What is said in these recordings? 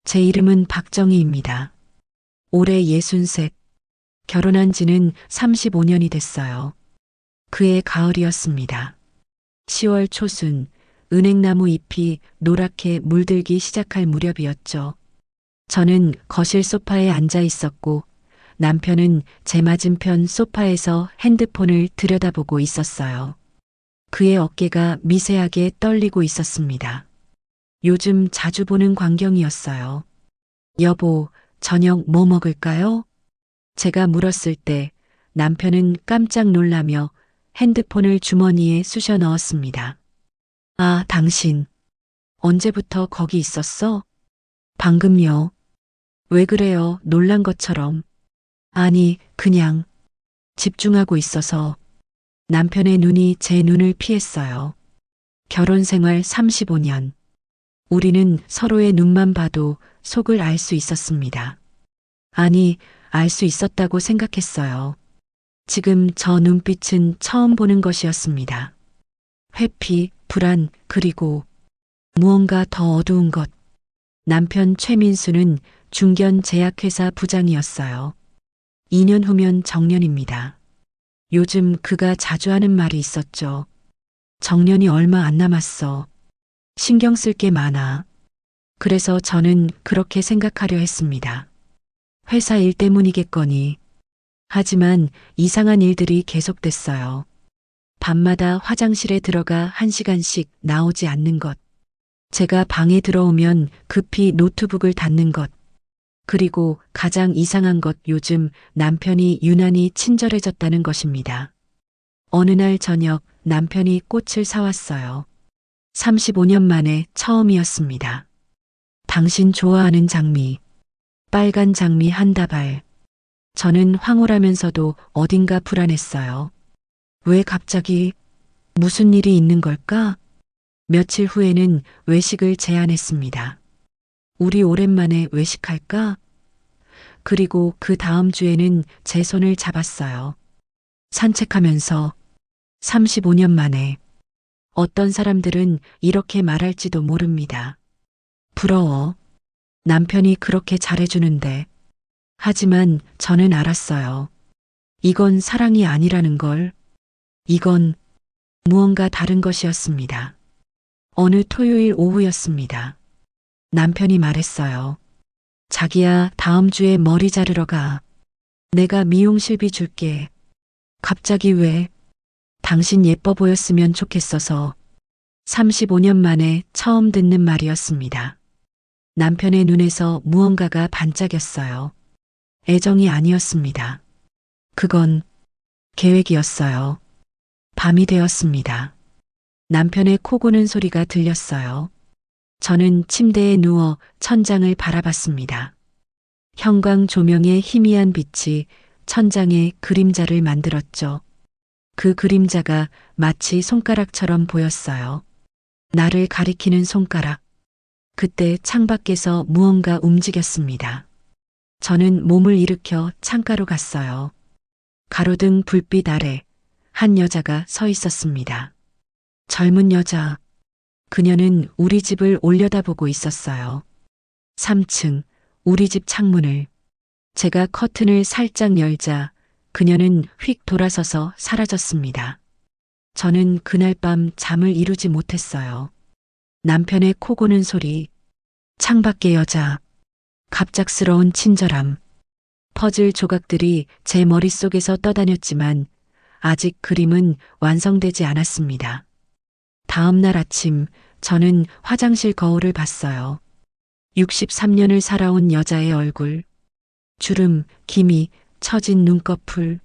제 이름은 박정희입니다. 올해 63, 결혼한 지는 35년이 됐어요. 그해 가을이었습니다. 10월 초순, 은행나무 잎이 노랗게 물들기 시작할 무렵이었죠. 저는 거실 소파에 앉아 있었고 남편은 제 맞은편 소파에서 핸드폰을 들여다보고 있었어요. 그의 어깨가 미세하게 떨리고 있었습니다. 요즘 자주 보는 광경이었어요. 여보, 저녁 뭐 먹을까요? 제가 물었을 때 남편은 깜짝 놀라며 핸드폰을 주머니에 쑤셔 넣었습니다. 아, 당신. 언제부터 거기 있었어? 방금요. 왜 그래요? 놀란 것처럼. 아니, 그냥 집중하고 있어서. 남편의 눈이 제 눈을 피했어요. 결혼 생활 35년. 우리는 서로의 눈만 봐도 속을 알 수 있었습니다. 아니, 알 수 있었다고 생각했어요. 지금 저 눈빛은 처음 보는 것이었습니다. 회피, 불안, 그리고 무언가 더 어두운 것. 남편 최민수는 중견 제약회사 부장이었어요. 2년 후면 정년입니다. 요즘 그가 자주 하는 말이 있었죠. 정년이 얼마 안 남았어. 신경 쓸 게 많아. 그래서 저는 그렇게 생각하려 했습니다. 회사 일 때문이겠거니. 하지만 이상한 일들이 계속됐어요. 밤마다 화장실에 들어가 1시간씩 나오지 않는 것. 제가 방에 들어오면 급히 노트북을 닫는 것. 그리고 가장 이상한 것, 요즘 남편이 유난히 친절해졌다는 것입니다. 어느 날 저녁 남편이 꽃을 사왔어요. 35년 만에 처음이었습니다. 당신 좋아하는 장미. 빨간 장미 한 다발. 저는 황홀하면서도 어딘가 불안했어요. 왜 갑자기? 무슨 일이 있는 걸까? 며칠 후에는 외식을 제안했습니다. 우리 오랜만에 외식할까? 그리고 그 다음 주에는 제 손을 잡았어요. 산책하면서 35년 만에. 어떤 사람들은 이렇게 말할지도 모릅니다. 부러워. 남편이 그렇게 잘해주는데. 하지만 저는 알았어요. 이건 사랑이 아니라는 걸. 이건 무언가 다른 것이었습니다. 어느 토요일 오후였습니다. 남편이 말했어요. 자기야, 다음 주에 머리 자르러 가. 내가 미용실비 줄게. 갑자기 왜? 당신 예뻐 보였으면 좋겠어서. 35년 만에 처음 듣는 말이었습니다. 남편의 눈에서 무언가가 반짝였어요. 애정이 아니었습니다. 그건 계획이었어요. 밤이 되었습니다. 남편의 코 고는 소리가 들렸어요. 저는 침대에 누워 천장을 바라봤습니다. 형광 조명의 희미한 빛이 천장에 그림자를 만들었죠. 그 그림자가 마치 손가락처럼 보였어요. 나를 가리키는 손가락. 그때 창밖에서 무언가 움직였습니다. 저는 몸을 일으켜 창가로 갔어요. 가로등 불빛 아래 한 여자가 서 있었습니다. 젊은 여자. 그녀는 우리 집을 올려다보고 있었어요. 3층, 우리 집 창문을. 제가 커튼을 살짝 열자 그녀는 휙 돌아서서 사라졌습니다. 저는 그날 밤 잠을 이루지 못했어요. 남편의 코 고는 소리, 창밖의 여자, 갑작스러운 친절함. 퍼즐 조각들이 제 머릿속에서 떠다녔지만 아직 그림은 완성되지 않았습니다. 다음 날 아침 저는 화장실 거울을 봤어요. 63년을 살아온 여자의 얼굴, 주름, 기미, 처진 눈꺼풀,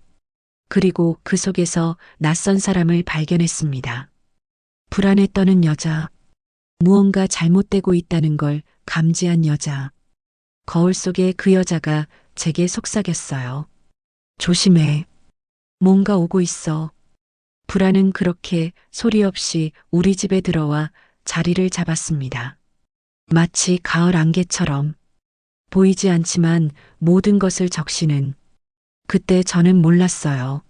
그리고 그 속에서 낯선 사람을 발견했습니다. 불안에 떠는 여자, 무언가 잘못되고 있다는 걸 감지한 여자. 거울 속에 그 여자가 제게 속삭였어요. 조심해. 뭔가 오고 있어. 불안은 그렇게 소리 없이 우리 집에 들어와 자리를 잡았습니다. 마치 가을 안개처럼. 보이지 않지만 모든 것을 적시는. 그때 저는 몰랐어요.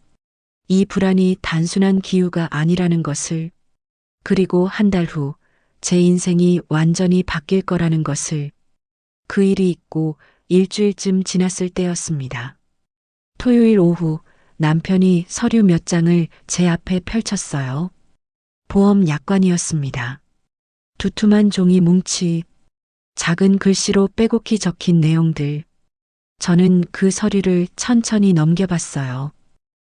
이 불안이 단순한 기우가 아니라는 것을. 그리고 한 달 후 제 인생이 완전히 바뀔 거라는 것을. 그 일이 있고 일주일쯤 지났을 때였습니다. 토요일 오후 남편이 서류 몇 장을 제 앞에 펼쳤어요. 보험 약관이었습니다. 두툼한 종이 뭉치, 작은 글씨로 빼곡히 적힌 내용들. 저는 그 서류를 천천히 넘겨봤어요.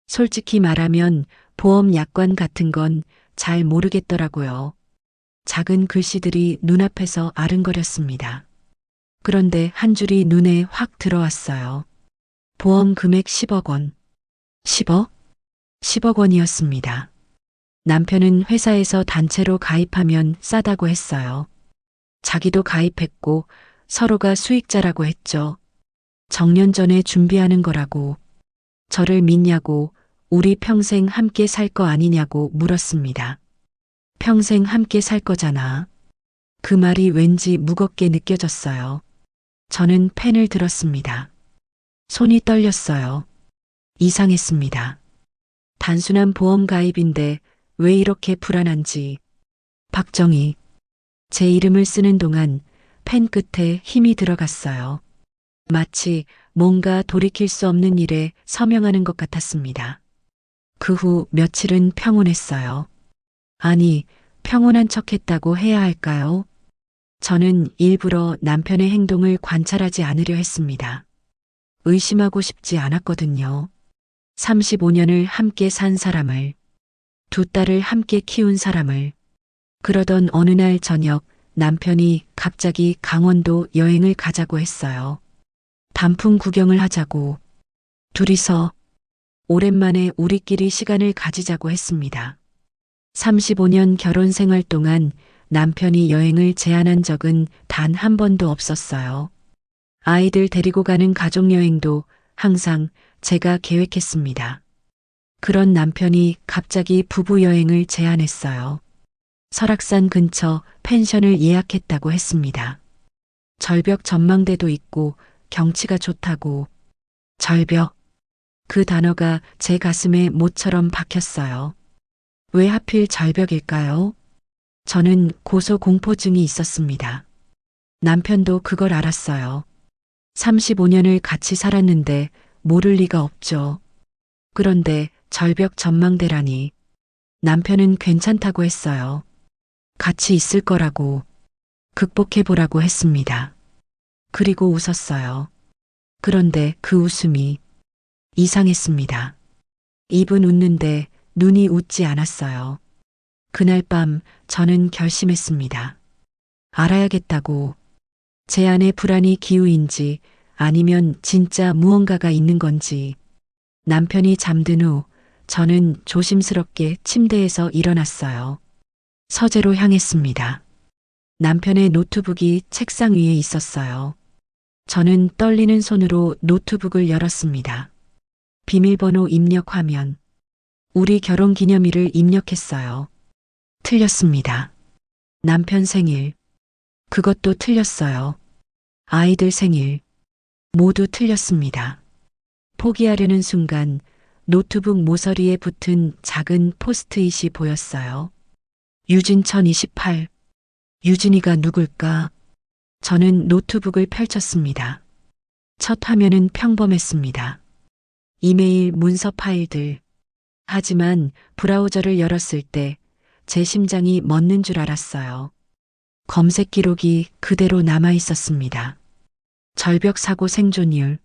솔직히 말하면 보험 약관 같은 건 잘 모르겠더라고요. 작은 글씨들이 눈앞에서 아른거렸습니다. 그런데 한 줄이 눈에 확 들어왔어요. 보험 금액 10억 원. 10억? 10억 원이었습니다. 남편은 회사에서 단체로 가입하면 싸다고 했어요. 자기도 가입했고 서로가 수익자라고 했죠. 정년 전에 준비하는 거라고. 저를 믿냐고, 우리 평생 함께 살 거 아니냐고 물었습니다. 평생 함께 살 거잖아. 그 말이 왠지 무겁게 느껴졌어요. 저는 펜을 들었습니다. 손이 떨렸어요. 이상했습니다. 단순한 보험 가입인데 왜 이렇게 불안한지. 박정희. 제 이름을 쓰는 동안 펜 끝에 힘이 들어갔어요. 마치 뭔가 돌이킬 수 없는 일에 서명하는 것 같았습니다. 그 후 며칠은 평온했어요. 아니, 평온한 척 했다고 해야 할까요? 저는 일부러 남편의 행동을 관찰하지 않으려 했습니다. 의심하고 싶지 않았거든요. 35년을 함께 산 사람을, 두 딸을 함께 키운 사람을. 그러던 어느 날 저녁 남편이 갑자기 강원도 여행을 가자고 했어요. 단풍 구경을 하자고. 둘이서 오랜만에 우리끼리 시간을 가지자고 했습니다. 35년 결혼 생활 동안 남편이 여행을 제안한 적은 단 한 번도 없었어요. 아이들 데리고 가는 가족여행도 항상 제가 계획했습니다. 그런 남편이 갑자기 부부여행을 제안했어요. 설악산 근처 펜션을 예약했다고 했습니다. 절벽 전망대도 있고 경치가 좋다고. 절벽. 그 단어가 제 가슴에 못처럼 박혔어요. 왜 하필 절벽일까요? 저는 고소공포증이 있었습니다. 남편도 그걸 알았어요. 35년을 같이 살았는데 모를 리가 없죠. 그런데 절벽 전망대라니. 남편은 괜찮다고 했어요. 같이 있을 거라고. 극복해보라고 했습니다. 그리고 웃었어요. 그런데 그 웃음이 이상했습니다. 입은 웃는데 눈이 웃지 않았어요. 그날 밤 저는 결심했습니다. 알아야겠다고. 제 안에 불안이 기우인지 아니면 진짜 무언가가 있는 건지. 남편이 잠든 후 저는 조심스럽게 침대에서 일어났어요. 서재로 향했습니다. 남편의 노트북이 책상 위에 있었어요. 저는 떨리는 손으로 노트북을 열었습니다. 비밀번호 입력 화면. 우리 결혼 기념일을 입력했어요. 틀렸습니다. 남편 생일. 그것도 틀렸어요. 아이들 생일. 모두 틀렸습니다. 포기하려는 순간 노트북 모서리에 붙은 작은 포스트잇이 보였어요. 유진천 28. 유진이가 누굴까? 저는 노트북을 펼쳤습니다. 첫 화면은 평범했습니다. 이메일 문서 파일들. 하지만 브라우저를 열었을 때 제 심장이 멎는 줄 알았어요. 검색 기록이 그대로 남아 있었습니다. 절벽 사고 생존율,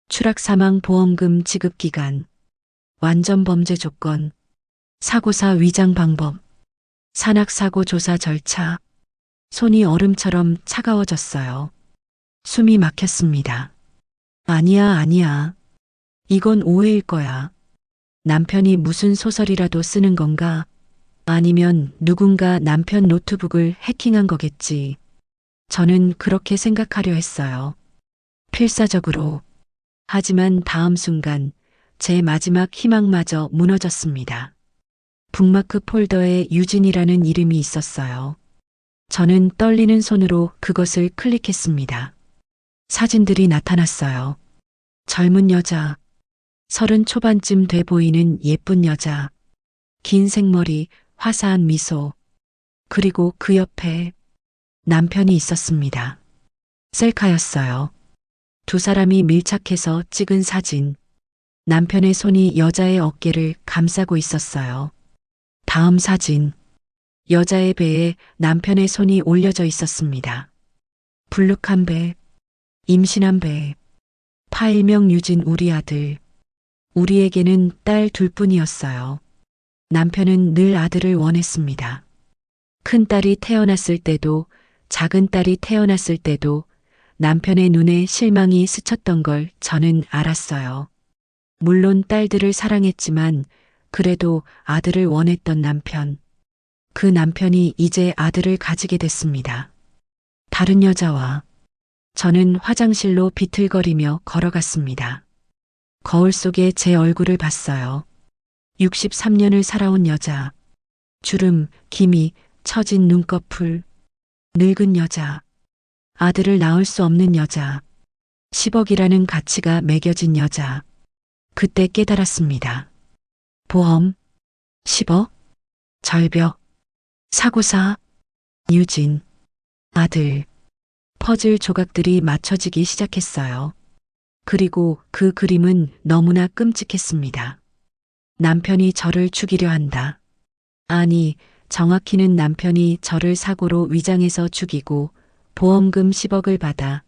추락 사망 보험금 지급 기간, 완전 범죄 조건, 사고사 위장 방법, 산악 사고 조사 절차. 손이 얼음처럼 차가워졌어요. 숨이 막혔습니다. 아니야. 이건 오해일 거야. 남편이 무슨 소설이라도 쓰는 건가? 아니면 누군가 남편 노트북을 해킹한 거겠지. 저는 그렇게 생각하려 했어요. 필사적으로. 하지만 다음 순간 제 마지막 희망마저 무너졌습니다. 북마크 폴더에 유진이라는 이름이 있었어요. 저는 떨리는 손으로 그것을 클릭했습니다. 사진들이 나타났어요. 젊은 여자, 30 초반쯤 돼 보이는 예쁜 여자, 긴 생머리, 화사한 미소, 그리고 그 옆에 남편이 있었습니다. 셀카였어요. 두 사람이 밀착해서 찍은 사진. 남편의 손이 여자의 어깨를 감싸고 있었어요. 다음 사진. 여자의 배에 남편의 손이 올려져 있었습니다. 불룩한 배, 임신한 배. 파일명 유진 우리 아들. 우리에게는 딸 둘뿐이었어요. 남편은 늘 아들을 원했습니다. 큰 딸이 태어났을 때도, 작은 딸이 태어났을 때도 남편의 눈에 실망이 스쳤던 걸 저는 알았어요. 물론 딸들을 사랑했지만 그래도 아들을 원했던 남편. 그 남편이 이제 아들을 가지게 됐습니다. 다른 여자와. 저는 화장실로 비틀거리며 걸어갔습니다. 거울 속에 제 얼굴을 봤어요. 63년을 살아온 여자. 주름, 기미, 처진 눈꺼풀. 늙은 여자. 아들을 낳을 수 없는 여자. 10억이라는 가치가 매겨진 여자. 그때 깨달았습니다. 보험, 10억, 절벽, 사고사, 유진, 아들. 퍼즐 조각들이 맞춰지기 시작했어요. 그리고 그 그림은 너무나 끔찍했습니다. 남편이 저를 죽이려 한다. 아니, 정확히는 남편이 저를 사고로 위장해서 죽이고 보험금 10억을 받아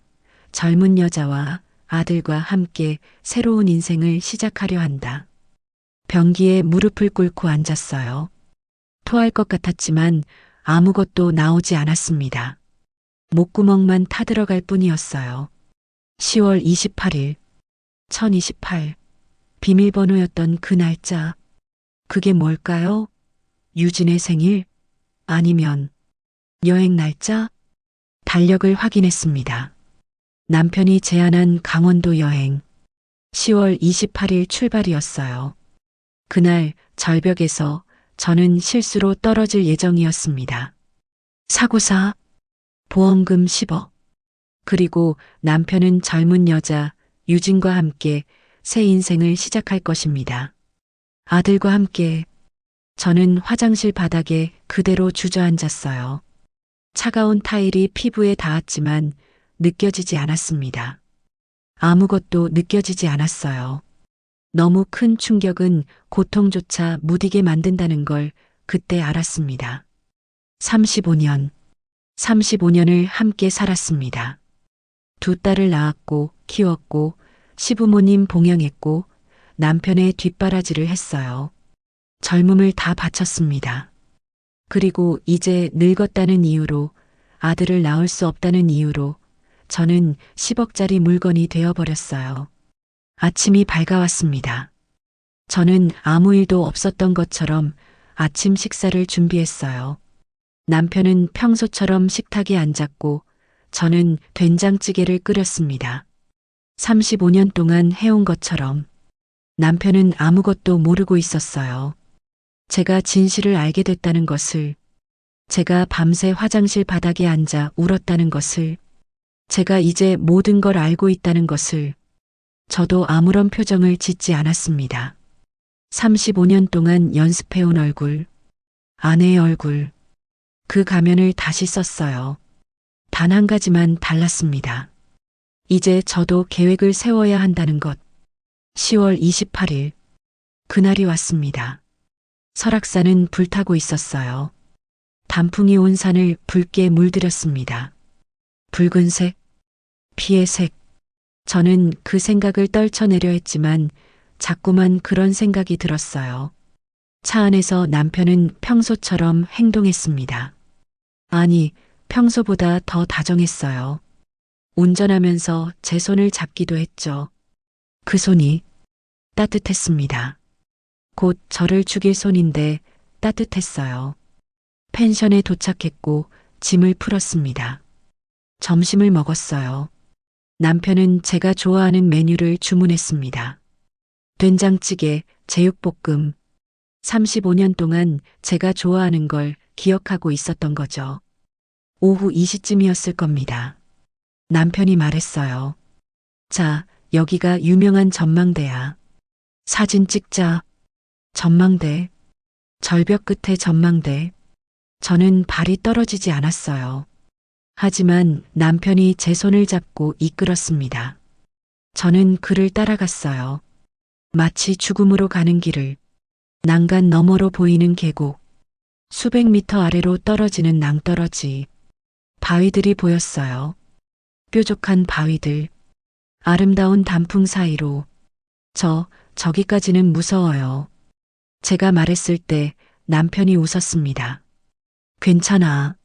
젊은 여자와 아들과 함께 새로운 인생을 시작하려 한다. 변기에 무릎을 꿇고 앉았어요. 토할 것 같았지만 아무것도 나오지 않았습니다. 목구멍만 타들어갈 뿐이었어요. 10월 28일, 1028. 비밀번호였던 그 날짜. 그게 뭘까요? 유진의 생일? 아니면 여행 날짜? 달력을 확인했습니다. 남편이 제안한 강원도 여행. 10월 28일 출발이었어요. 그날 절벽에서 저는 실수로 떨어질 예정이었습니다. 사고사, 보험금 10억. 그리고 남편은 젊은 여자 유진과 함께 새 인생을 시작할 것입니다. 아들과 함께. 저는 화장실 바닥에 그대로 주저앉았어요. 차가운 타일이 피부에 닿았지만 느껴지지 않았습니다. 아무것도 느껴지지 않았어요. 너무 큰 충격은 고통조차 무디게 만든다는 걸 그때 알았습니다. 35년. 35년을 함께 살았습니다. 두 딸을 낳았고 키웠고 시부모님 봉양했고 남편의 뒷바라지를 했어요. 젊음을 다 바쳤습니다. 그리고 이제 늙었다는 이유로 아들을 낳을 수 없다는 이유로 저는 10억짜리 물건이 되어버렸어요. 아침이 밝아왔습니다. 저는 아무 일도 없었던 것처럼 아침 식사를 준비했어요. 남편은 평소처럼 식탁에 앉았고 저는 된장찌개를 끓였습니다. 35년 동안 해온 것처럼. 남편은 아무것도 모르고 있었어요. 제가 진실을 알게 됐다는 것을, 제가 밤새 화장실 바닥에 앉아 울었다는 것을, 제가 이제 모든 걸 알고 있다는 것을. 저도 아무런 표정을 짓지 않았습니다. 35년 동안 연습해온 얼굴, 아내의 얼굴, 그 가면을 다시 썼어요. 단 한 가지만 달랐습니다. 이제 저도 계획을 세워야 한다는 것. 10월 28일. 그날이 왔습니다. 설악산은 불타고 있었어요. 단풍이 온 산을 붉게 물들였습니다. 붉은색, 피의 색. 저는 그 생각을 떨쳐내려 했지만 자꾸만 그런 생각이 들었어요. 차 안에서 남편은 평소처럼 행동했습니다. 아니, 평소보다 더 다정했어요. 운전하면서 제 손을 잡기도 했죠. 그 손이 따뜻했습니다. 곧 저를 죽일 손인데 따뜻했어요. 펜션에 도착했고 짐을 풀었습니다. 점심을 먹었어요. 남편은 제가 좋아하는 메뉴를 주문했습니다. 된장찌개, 제육볶음. 35년 동안 제가 좋아하는 걸 기억하고 있었던 거죠. 오후 2시쯤이었을 겁니다. 남편이 말했어요. 자, 여기가 유명한 전망대야. 사진 찍자. 전망대. 절벽 끝에 전망대. 저는 발이 떨어지지 않았어요. 하지만 남편이 제 손을 잡고 이끌었습니다. 저는 그를 따라갔어요. 마치 죽음으로 가는 길을, 난간 너머로 보이는 계곡, 수백 미터 아래로 떨어지는 낭떠러지, 바위들이 보였어요. 뾰족한 바위들, 아름다운 단풍 사이로. 저기까지는 무서워요. 제가 말했을 때 남편이 웃었습니다. 괜찮아.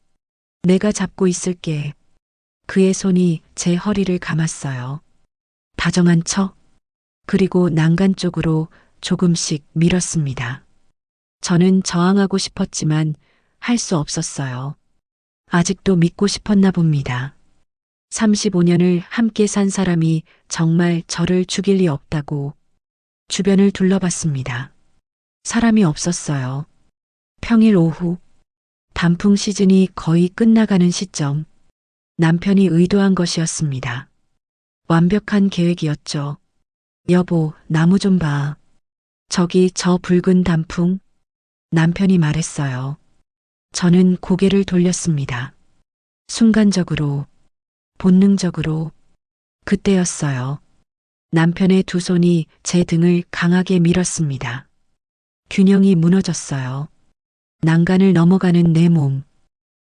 내가 잡고 있을게. 그의 손이 제 허리를 감았어요. 다정한 척, 그리고 난간 쪽으로 조금씩 밀었습니다. 저는 저항하고 싶었지만 할 수 없었어요. 아직도 믿고 싶었나 봅니다. 35년을 함께 산 사람이 정말 저를 죽일 리 없다고. 주변을 둘러봤습니다. 사람이 없었어요. 평일 오후, 단풍 시즌이 거의 끝나가는 시점, 남편이 의도한 것이었습니다. 완벽한 계획이었죠. 여보, 나무 좀 봐. 저기 저 붉은 단풍. 남편이 말했어요. 저는 고개를 돌렸습니다. 순간적으로, 본능적으로, 그때였어요. 남편의 두 손이 제 등을 강하게 밀었습니다. 균형이 무너졌어요. 난간을 넘어가는 내 몸.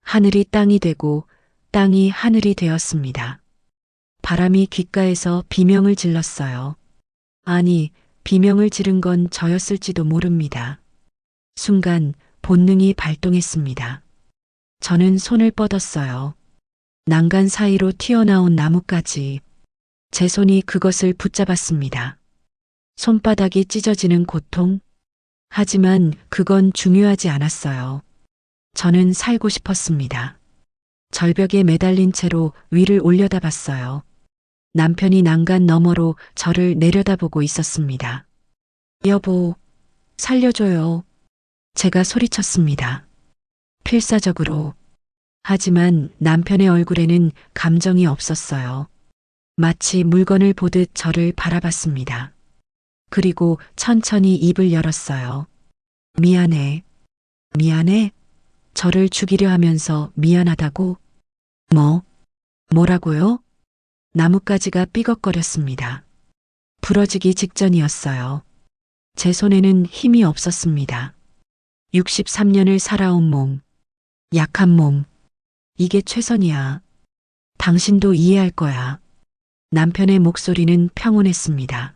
하늘이 땅이 되고 땅이 하늘이 되었습니다. 바람이 귓가에서 비명을 질렀어요. 아니, 비명을 지른 건 저였을지도 모릅니다. 순간 본능이 발동했습니다. 저는 손을 뻗었어요. 난간 사이로 튀어나온 나뭇가지. 제 손이 그것을 붙잡았습니다. 손바닥이 찢어지는 고통. 하지만 그건 중요하지 않았어요. 저는 살고 싶었습니다. 절벽에 매달린 채로 위를 올려다봤어요. 남편이 난간 너머로 저를 내려다보고 있었습니다. 여보, 살려줘요. 제가 소리쳤습니다. 필사적으로. 하지만 남편의 얼굴에는 감정이 없었어요. 마치 물건을 보듯 저를 바라봤습니다. 그리고 천천히 입을 열었어요. 미안해. 미안해? 저를 죽이려 하면서 미안하다고? 뭐라고요? 나뭇가지가 삐걱거렸습니다. 부러지기 직전이었어요. 제 손에는 힘이 없었습니다. 63년을 살아온 몸, 약한 몸. 이게 최선이야. 당신도 이해할 거야. 남편의 목소리는 평온했습니다.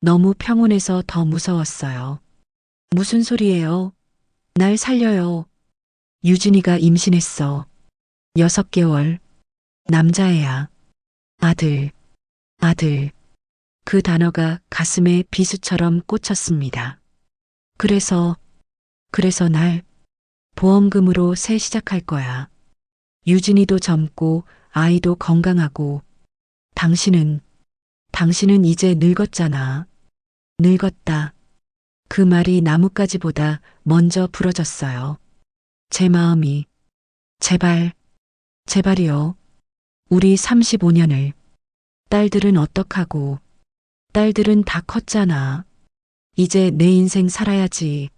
너무 평온해서 더 무서웠어요. 무슨 소리예요? 날 살려요. 유진이가 임신했어. 6개월. 남자애야. 아들. 그 단어가 가슴에 비수처럼 꽂혔습니다. 그래서 날 보험금으로 새 시작할 거야. 유진이도 젊고 아이도 건강하고. 당신은 이제 늙었잖아. 늙었다. 그 말이 나뭇가지보다 먼저 부러졌어요. 제 마음이. 제발이요. 우리 35년을. 딸들은 어떡하고. 딸들은 다 컸잖아. 이제 내 인생 살아야지.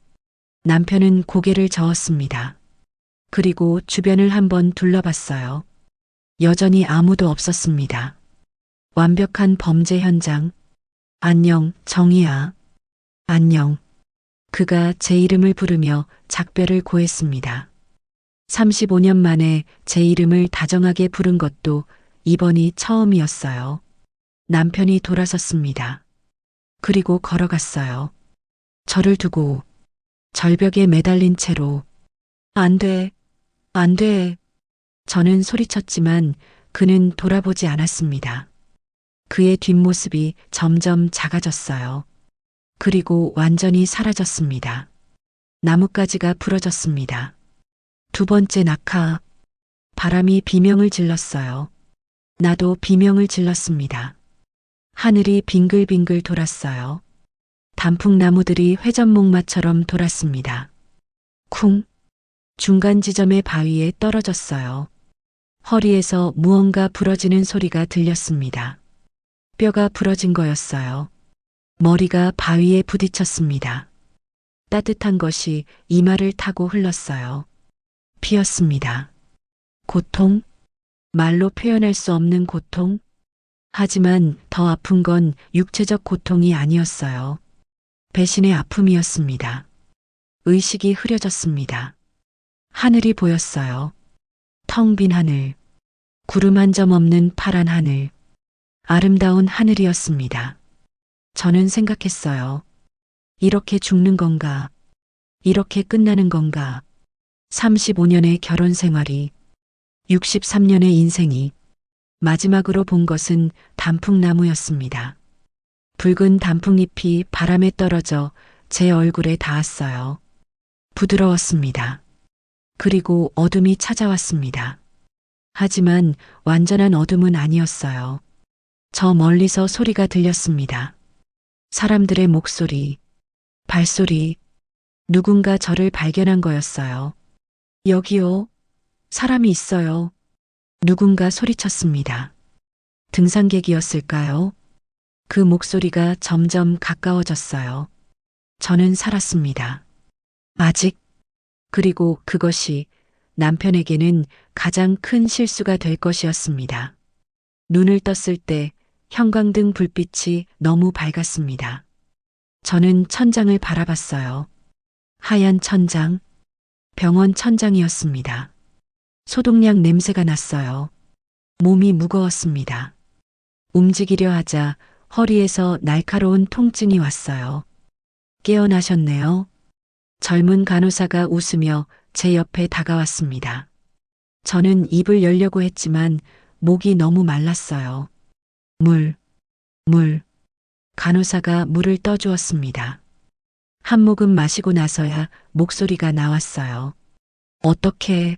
남편은 고개를 저었습니다. 그리고 주변을 한번 둘러봤어요. 여전히 아무도 없었습니다. 완벽한 범죄 현장. 안녕, 정희야. 안녕. 그가 제 이름을 부르며 작별을 고했습니다. 35년 만에 제 이름을 다정하게 부른 것도 이번이 처음이었어요. 남편이 돌아섰습니다. 그리고 걸어갔어요. 저를 두고 절벽에 매달린 채로. 안 돼. 저는 소리쳤지만 그는 돌아보지 않았습니다. 그의 뒷모습이 점점 작아졌어요. 그리고 완전히 사라졌습니다. 나뭇가지가 부러졌습니다. 두 번째 낙하. 바람이 비명을 질렀어요. 나도 비명을 질렀습니다. 하늘이 빙글빙글 돌았어요. 단풍나무들이 회전목마처럼 돌았습니다. 쿵. 중간 지점의 바위에 떨어졌어요. 허리에서 무언가 부러지는 소리가 들렸습니다. 뼈가 부러진 거였어요. 머리가 바위에 부딪혔습니다. 따뜻한 것이 이마를 타고 흘렀어요. 피었습니다. 고통? 말로 표현할 수 없는 고통? 하지만 더 아픈 건 육체적 고통이 아니었어요. 배신의 아픔이었습니다. 의식이 흐려졌습니다. 하늘이 보였어요. 텅 빈 하늘. 구름 한 점 없는 파란 하늘. 아름다운 하늘이었습니다. 저는 생각했어요. 이렇게 죽는 건가? 이렇게 끝나는 건가? 35년의 결혼 생활이, 63년의 인생이, 마지막으로 본 것은 단풍나무였습니다. 붉은 단풍잎이 바람에 떨어져 제 얼굴에 닿았어요. 부드러웠습니다. 그리고 어둠이 찾아왔습니다. 하지만 완전한 어둠은 아니었어요. 저 멀리서 소리가 들렸습니다. 사람들의 목소리, 발소리, 누군가 저를 발견한 거였어요. 여기요. 사람이 있어요. 누군가 소리쳤습니다. 등산객이었을까요? 그 목소리가 점점 가까워졌어요. 저는 살았습니다. 아직. 그리고 그것이 남편에게는 가장 큰 실수가 될 것이었습니다. 눈을 떴을 때 형광등 불빛이 너무 밝았습니다. 저는 천장을 바라봤어요. 하얀 천장, 병원 천장이었습니다. 소독약 냄새가 났어요. 몸이 무거웠습니다. 움직이려 하자 허리에서 날카로운 통증이 왔어요. 깨어나셨네요. 젊은 간호사가 웃으며 제 옆에 다가왔습니다. 저는 입을 열려고 했지만 목이 너무 말랐어요. 물. 간호사가 물을 떠주었습니다. 한 모금 마시고 나서야 목소리가 나왔어요. 어떻게,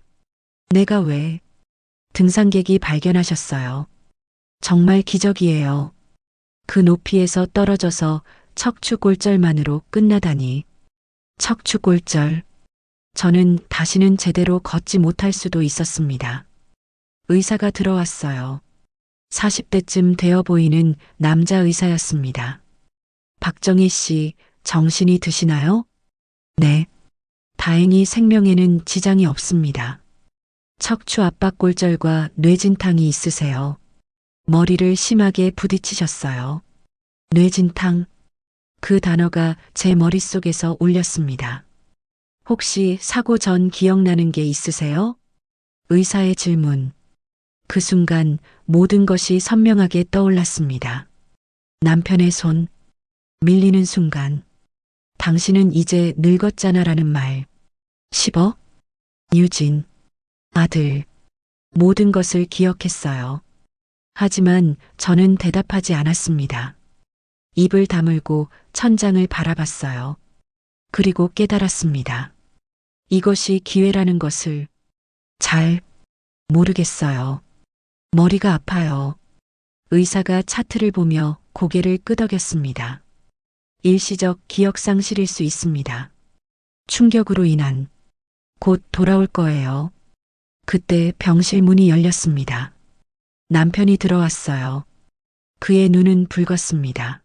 내가 왜? 등산객이 발견하셨어요. 정말 기적이에요. 그 높이에서 떨어져서 척추골절만으로 끝나다니. 척추골절. 저는 다시는 제대로 걷지 못할 수도 있었습니다. 의사가 들어왔어요. 40대쯤 되어 보이는 남자 의사였습니다. 박정희 씨, 정신이 드시나요? 네. 다행히 생명에는 지장이 없습니다. 척추 압박골절과 뇌진탕이 있으세요. 머리를 심하게 부딪히셨어요. 뇌진탕. 그 단어가 제 머릿속에서 울렸습니다. 혹시 사고 전 기억나는 게 있으세요? 의사의 질문. 그 순간 모든 것이 선명하게 떠올랐습니다. 남편의 손, 밀리는 순간. 당신은 이제 늙었잖아라는 말. 10억? 유진. 아들. 모든 것을 기억했어요. 하지만 저는 대답하지 않았습니다. 입을 다물고 천장을 바라봤어요. 그리고 깨달았습니다. 이것이 기회라는 것을 잘 모르겠어요. 머리가 아파요. 의사가 차트를 보며 고개를 끄덕였습니다. 일시적 기억 상실일 수 있습니다. 충격으로 인한. 곧 돌아올 거예요. 그때 병실 문이 열렸습니다. 남편이 들어왔어요. 그의 눈은 붉었습니다.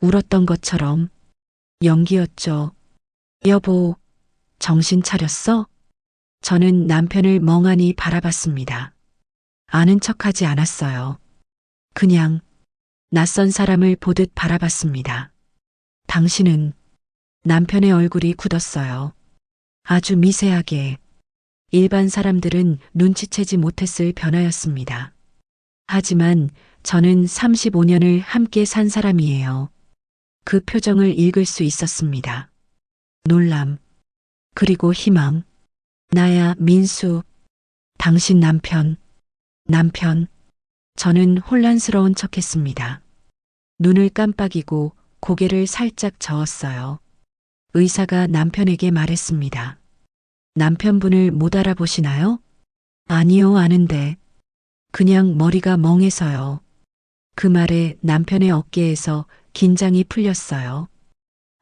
울었던 것처럼. 연기였죠. 여보, 정신 차렸어? 저는 남편을 멍하니 바라봤습니다. 아는 척하지 않았어요. 그냥 낯선 사람을 보듯 바라봤습니다. 당신은. 남편의 얼굴이 굳었어요. 아주 미세하게. 일반 사람들은 눈치채지 못했을 변화였습니다. 하지만 저는 35년을 함께 산 사람이에요. 그 표정을 읽을 수 있었습니다. 놀람. 그리고 희망. 나야 민수. 당신 남편. 저는 혼란스러운 척했습니다. 눈을 깜빡이고 고개를 살짝 저었어요. 의사가 남편에게 말했습니다. 남편분을 못 알아보시나요? 아니요, 아는데. 그냥 머리가 멍해서요. 그 말에 남편의 어깨에서 긴장이 풀렸어요.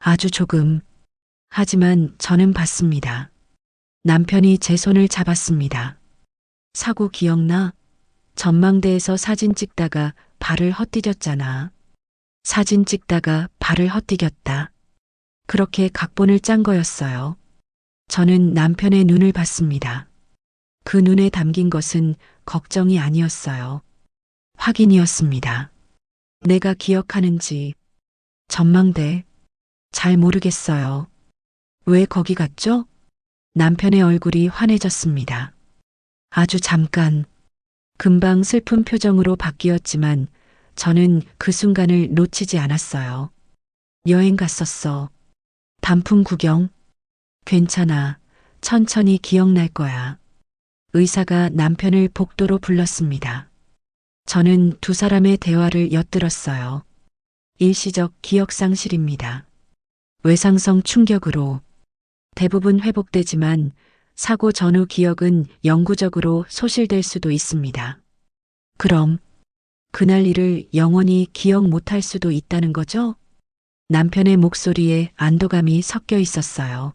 아주 조금. 하지만 저는 봤습니다. 남편이 제 손을 잡았습니다. 사고 기억나? 전망대에서 사진 찍다가 발을 헛디뎠잖아. 사진 찍다가 발을 헛디뎠다. 그렇게 각본을 짠 거였어요. 저는 남편의 눈을 봤습니다. 그 눈에 담긴 것은 걱정이 아니었어요. 확인이었습니다. 내가 기억하는지 전망대 잘 모르겠어요. 왜 거기 갔죠? 남편의 얼굴이 환해졌습니다. 아주 잠깐, 금방 슬픈 표정으로 바뀌었지만 저는 그 순간을 놓치지 않았어요. 여행 갔었어. 단풍 구경. 괜찮아. 천천히 기억날 거야. 의사가 남편을 복도로 불렀습니다. 저는 두 사람의 대화를 엿들었어요. 일시적 기억 상실입니다. 외상성 충격으로 대부분 회복되지만 사고 전후 기억은 영구적으로 소실될 수도 있습니다. 그럼 그날 일을 영원히 기억 못할 수도 있다는 거죠? 남편의 목소리에 안도감이 섞여 있었어요.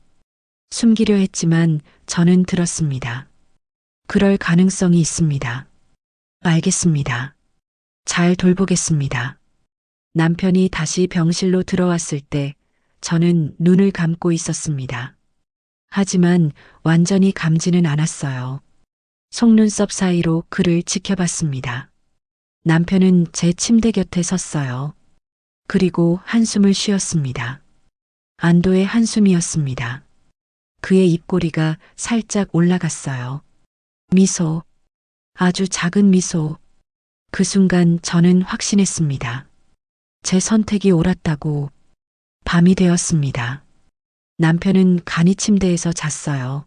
숨기려 했지만 저는 들었습니다. 그럴 가능성이 있습니다. 알겠습니다. 잘 돌보겠습니다. 남편이 다시 병실로 들어왔을 때 저는 눈을 감고 있었습니다. 하지만 완전히 감지는 않았어요. 속눈썹 사이로 그를 지켜봤습니다. 남편은 제 침대 곁에 섰어요. 그리고 한숨을 쉬었습니다. 안도의 한숨이었습니다. 그의 입꼬리가 살짝 올라갔어요. 미소, 아주 작은 미소. 그 순간 저는 확신했습니다. 제 선택이 옳았다고. 밤이 되었습니다. 남편은 간이 침대에서 잤어요.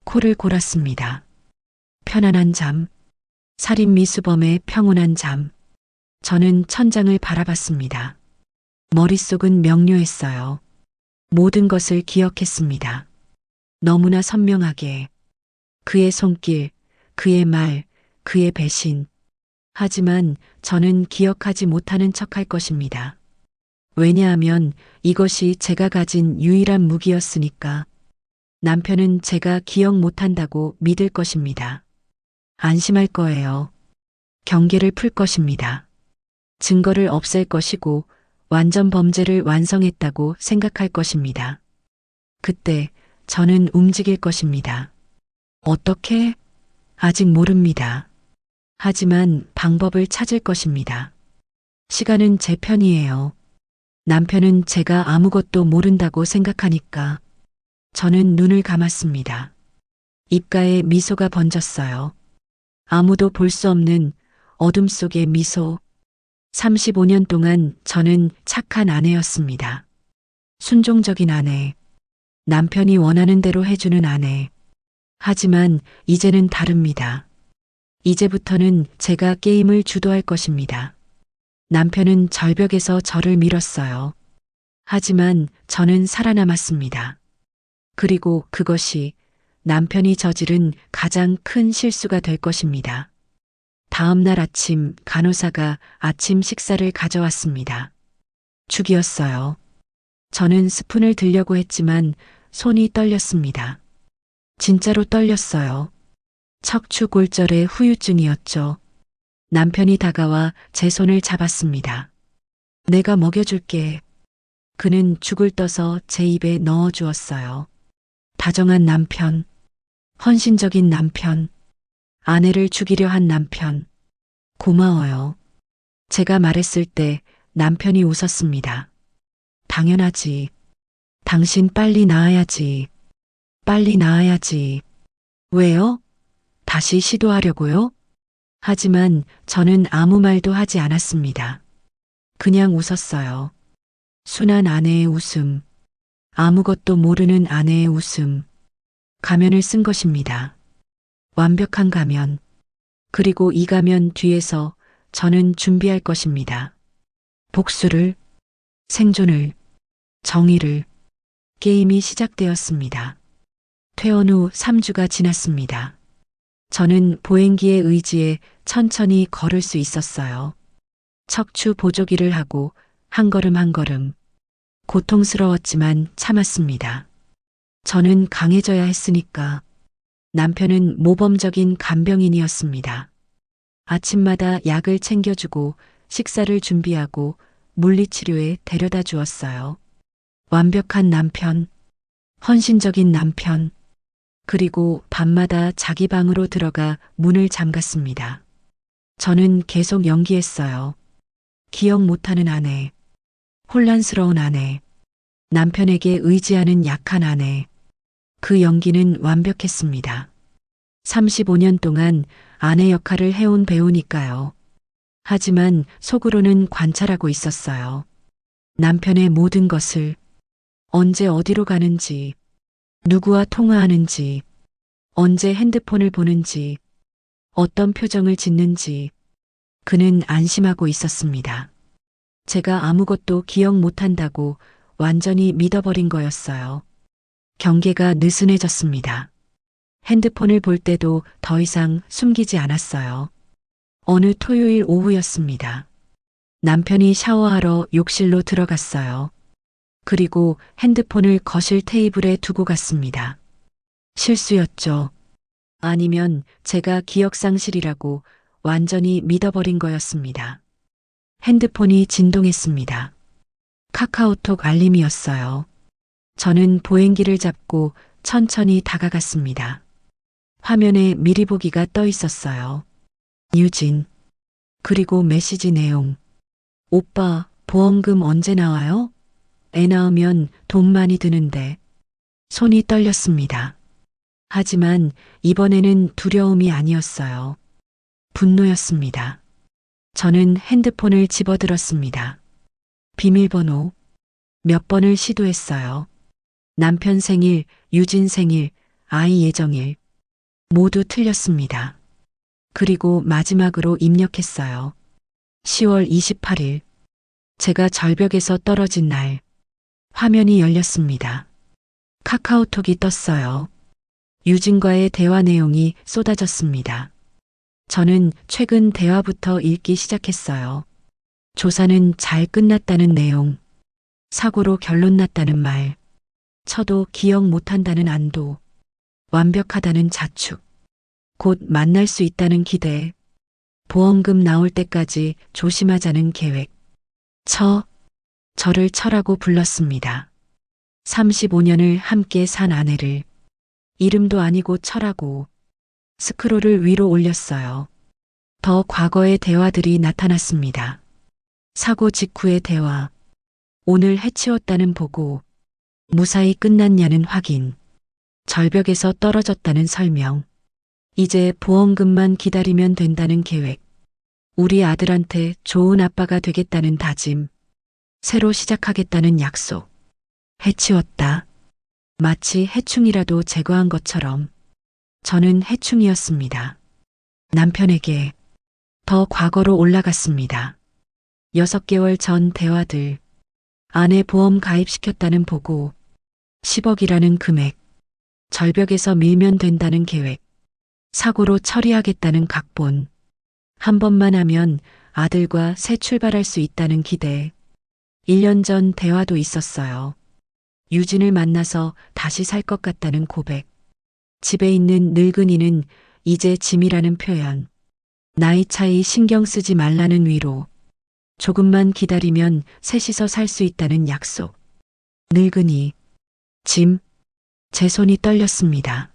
코를 골았습니다. 편안한 잠, 살인 미수범의 평온한 잠. 저는 천장을 바라봤습니다. 머릿속은 명료했어요. 모든 것을 기억했습니다. 너무나 선명하게. 그의 손길, 그의 말, 그의 배신. 하지만 저는 기억하지 못하는 척할 것입니다. 왜냐하면 이것이 제가 가진 유일한 무기였으니까. 남편은 제가 기억 못한다고 믿을 것입니다. 안심할 거예요. 경계를 풀 것입니다. 증거를 없앨 것이고 완전 범죄를 완성했다고 생각할 것입니다. 그때 저는 움직일 것입니다. 어떻게? 아직 모릅니다. 하지만 방법을 찾을 것입니다. 시간은 제 편이에요. 남편은 제가 아무것도 모른다고 생각하니까. 저는 눈을 감았습니다. 입가에 미소가 번졌어요. 아무도 볼 수 없는 어둠 속의 미소. 35년 동안 저는 착한 아내였습니다. 순종적인 아내. 남편이 원하는 대로 해주는 아내. 하지만 이제는 다릅니다. 이제부터는 제가 게임을 주도할 것입니다. 남편은 절벽에서 저를 밀었어요. 하지만 저는 살아남았습니다. 그리고 그것이 남편이 저지른 가장 큰 실수가 될 것입니다. 다음 날 아침 간호사가 아침 식사를 가져왔습니다. 죽이었어요. 저는 스푼을 들려고 했지만 손이 떨렸습니다. 진짜로 떨렸어요. 척추골절의 후유증이었죠. 남편이 다가와 제 손을 잡았습니다. 내가 먹여줄게. 그는 죽을 떠서 제 입에 넣어 주었어요. 다정한 남편, 헌신적인 남편, 아내를 죽이려 한 남편. 고마워요. 제가 말했을 때 남편이 웃었습니다. 당연하지. 당신 빨리 나아야지. 빨리 나아야지. 왜요? 다시 시도하려고요? 하지만 저는 아무 말도 하지 않았습니다. 그냥 웃었어요. 순한 아내의 웃음. 아무것도 모르는 아내의 웃음. 가면을 쓴 것입니다. 완벽한 가면. 그리고 이 가면 뒤에서 저는 준비할 것입니다. 복수를, 생존을, 정의를. 게임이 시작되었습니다. 퇴원 후 3주가 지났습니다. 저는 보행기의 의지에 천천히 걸을 수 있었어요. 척추 보조기를 하고 한 걸음 한 걸음. 고통스러웠지만 참았습니다. 저는 강해져야 했으니까. 남편은 모범적인 간병인이었습니다. 아침마다 약을 챙겨주고 식사를 준비하고 물리치료에 데려다 주었어요. 완벽한 남편, 헌신적인 남편. 그리고 밤마다 자기 방으로 들어가 문을 잠갔습니다. 저는 계속 연기했어요. 기억 못하는 아내, 혼란스러운 아내, 남편에게 의지하는 약한 아내. 그 연기는 완벽했습니다. 35년 동안 아내 역할을 해온 배우니까요. 하지만 속으로는 관찰하고 있었어요. 남편의 모든 것을, 언제 어디로 가는지, 누구와 통화하는지, 언제 핸드폰을 보는지, 어떤 표정을 짓는지, 그는 안심하고 있었습니다. 제가 아무것도 기억 못한다고 완전히 믿어버린 거였어요. 경계가 느슨해졌습니다. 핸드폰을 볼 때도 더 이상 숨기지 않았어요. 어느 토요일 오후였습니다. 남편이 샤워하러 욕실로 들어갔어요. 그리고 핸드폰을 거실 테이블에 두고 갔습니다. 실수였죠. 아니면 제가 기억상실이라고 완전히 믿어버린 거였습니다. 핸드폰이 진동했습니다. 카카오톡 알림이었어요. 저는 보행기를 잡고 천천히 다가갔습니다. 화면에 미리 보기가 떠 있었어요. 유진. 그리고 메시지 내용. 오빠, 보험금 언제 나와요? 애 낳으면 돈 많이 드는데. 손이 떨렸습니다. 하지만 이번에는 두려움이 아니었어요. 분노였습니다. 저는 핸드폰을 집어들었습니다. 비밀번호. 몇 번을 시도했어요. 남편 생일, 유진 생일, 아이 예정일. 모두 틀렸습니다. 그리고 마지막으로 입력했어요. 10월 28일. 제가 절벽에서 떨어진 날. 화면이 열렸습니다. 카카오톡이 떴어요. 유진과의 대화 내용이 쏟아졌습니다. 저는 최근 대화부터 읽기 시작했어요. 조사는 잘 끝났다는 내용. 사고로 결론 났다는 말. 쳐도 기억 못한다는 안도. 완벽하다는 자축. 곧 만날 수 있다는 기대. 보험금 나올 때까지 조심하자는 계획. 저를 처라고 불렀습니다. 35년을 함께 산 아내를. 이름도 아니고 처라고. 스크롤을 위로 올렸어요. 더 과거의 대화들이 나타났습니다. 사고 직후의 대화. 오늘 해치웠다는 보고. 무사히 끝났냐는 확인. 절벽에서 떨어졌다는 설명. 이제 보험금만 기다리면 된다는 계획. 우리 아들한테 좋은 아빠가 되겠다는 다짐. 새로 시작하겠다는 약속. 해치웠다. 마치 해충이라도 제거한 것처럼. 저는 해충이었습니다. 남편에게 더 과거로 올라갔습니다. 6개월 전 대화들. 아내 보험 가입시켰다는 보고. 10억이라는 금액. 절벽에서 밀면 된다는 계획. 사고로 처리하겠다는 각본. 한 번만 하면 아들과 새 출발할 수 있다는 기대. 1년 전 대화도 있었어요. 유진을 만나서 다시 살 것 같다는 고백. 집에 있는 늙은이는 이제 짐이라는 표현. 나이 차이 신경 쓰지 말라는 위로. 조금만 기다리면 셋이서 살 수 있다는 약속. 늙은이. 짐. 제 손이 떨렸습니다.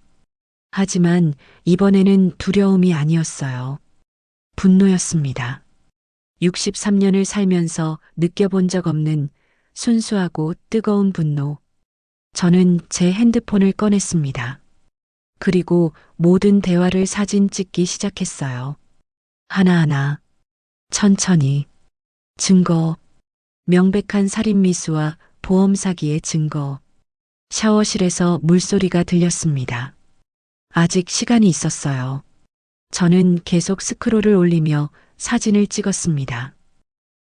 하지만 이번에는 두려움이 아니었어요. 분노였습니다. 63년을 살면서 느껴본 적 없는 순수하고 뜨거운 분노. 저는 제 핸드폰을 꺼냈습니다. 그리고 모든 대화를 사진 찍기 시작했어요. 하나하나. 천천히. 증거. 명백한 살인 미수와 보험 사기의 증거. 샤워실에서 물소리가 들렸습니다. 아직 시간이 있었어요. 저는 계속 스크롤을 올리며 사진을 찍었습니다.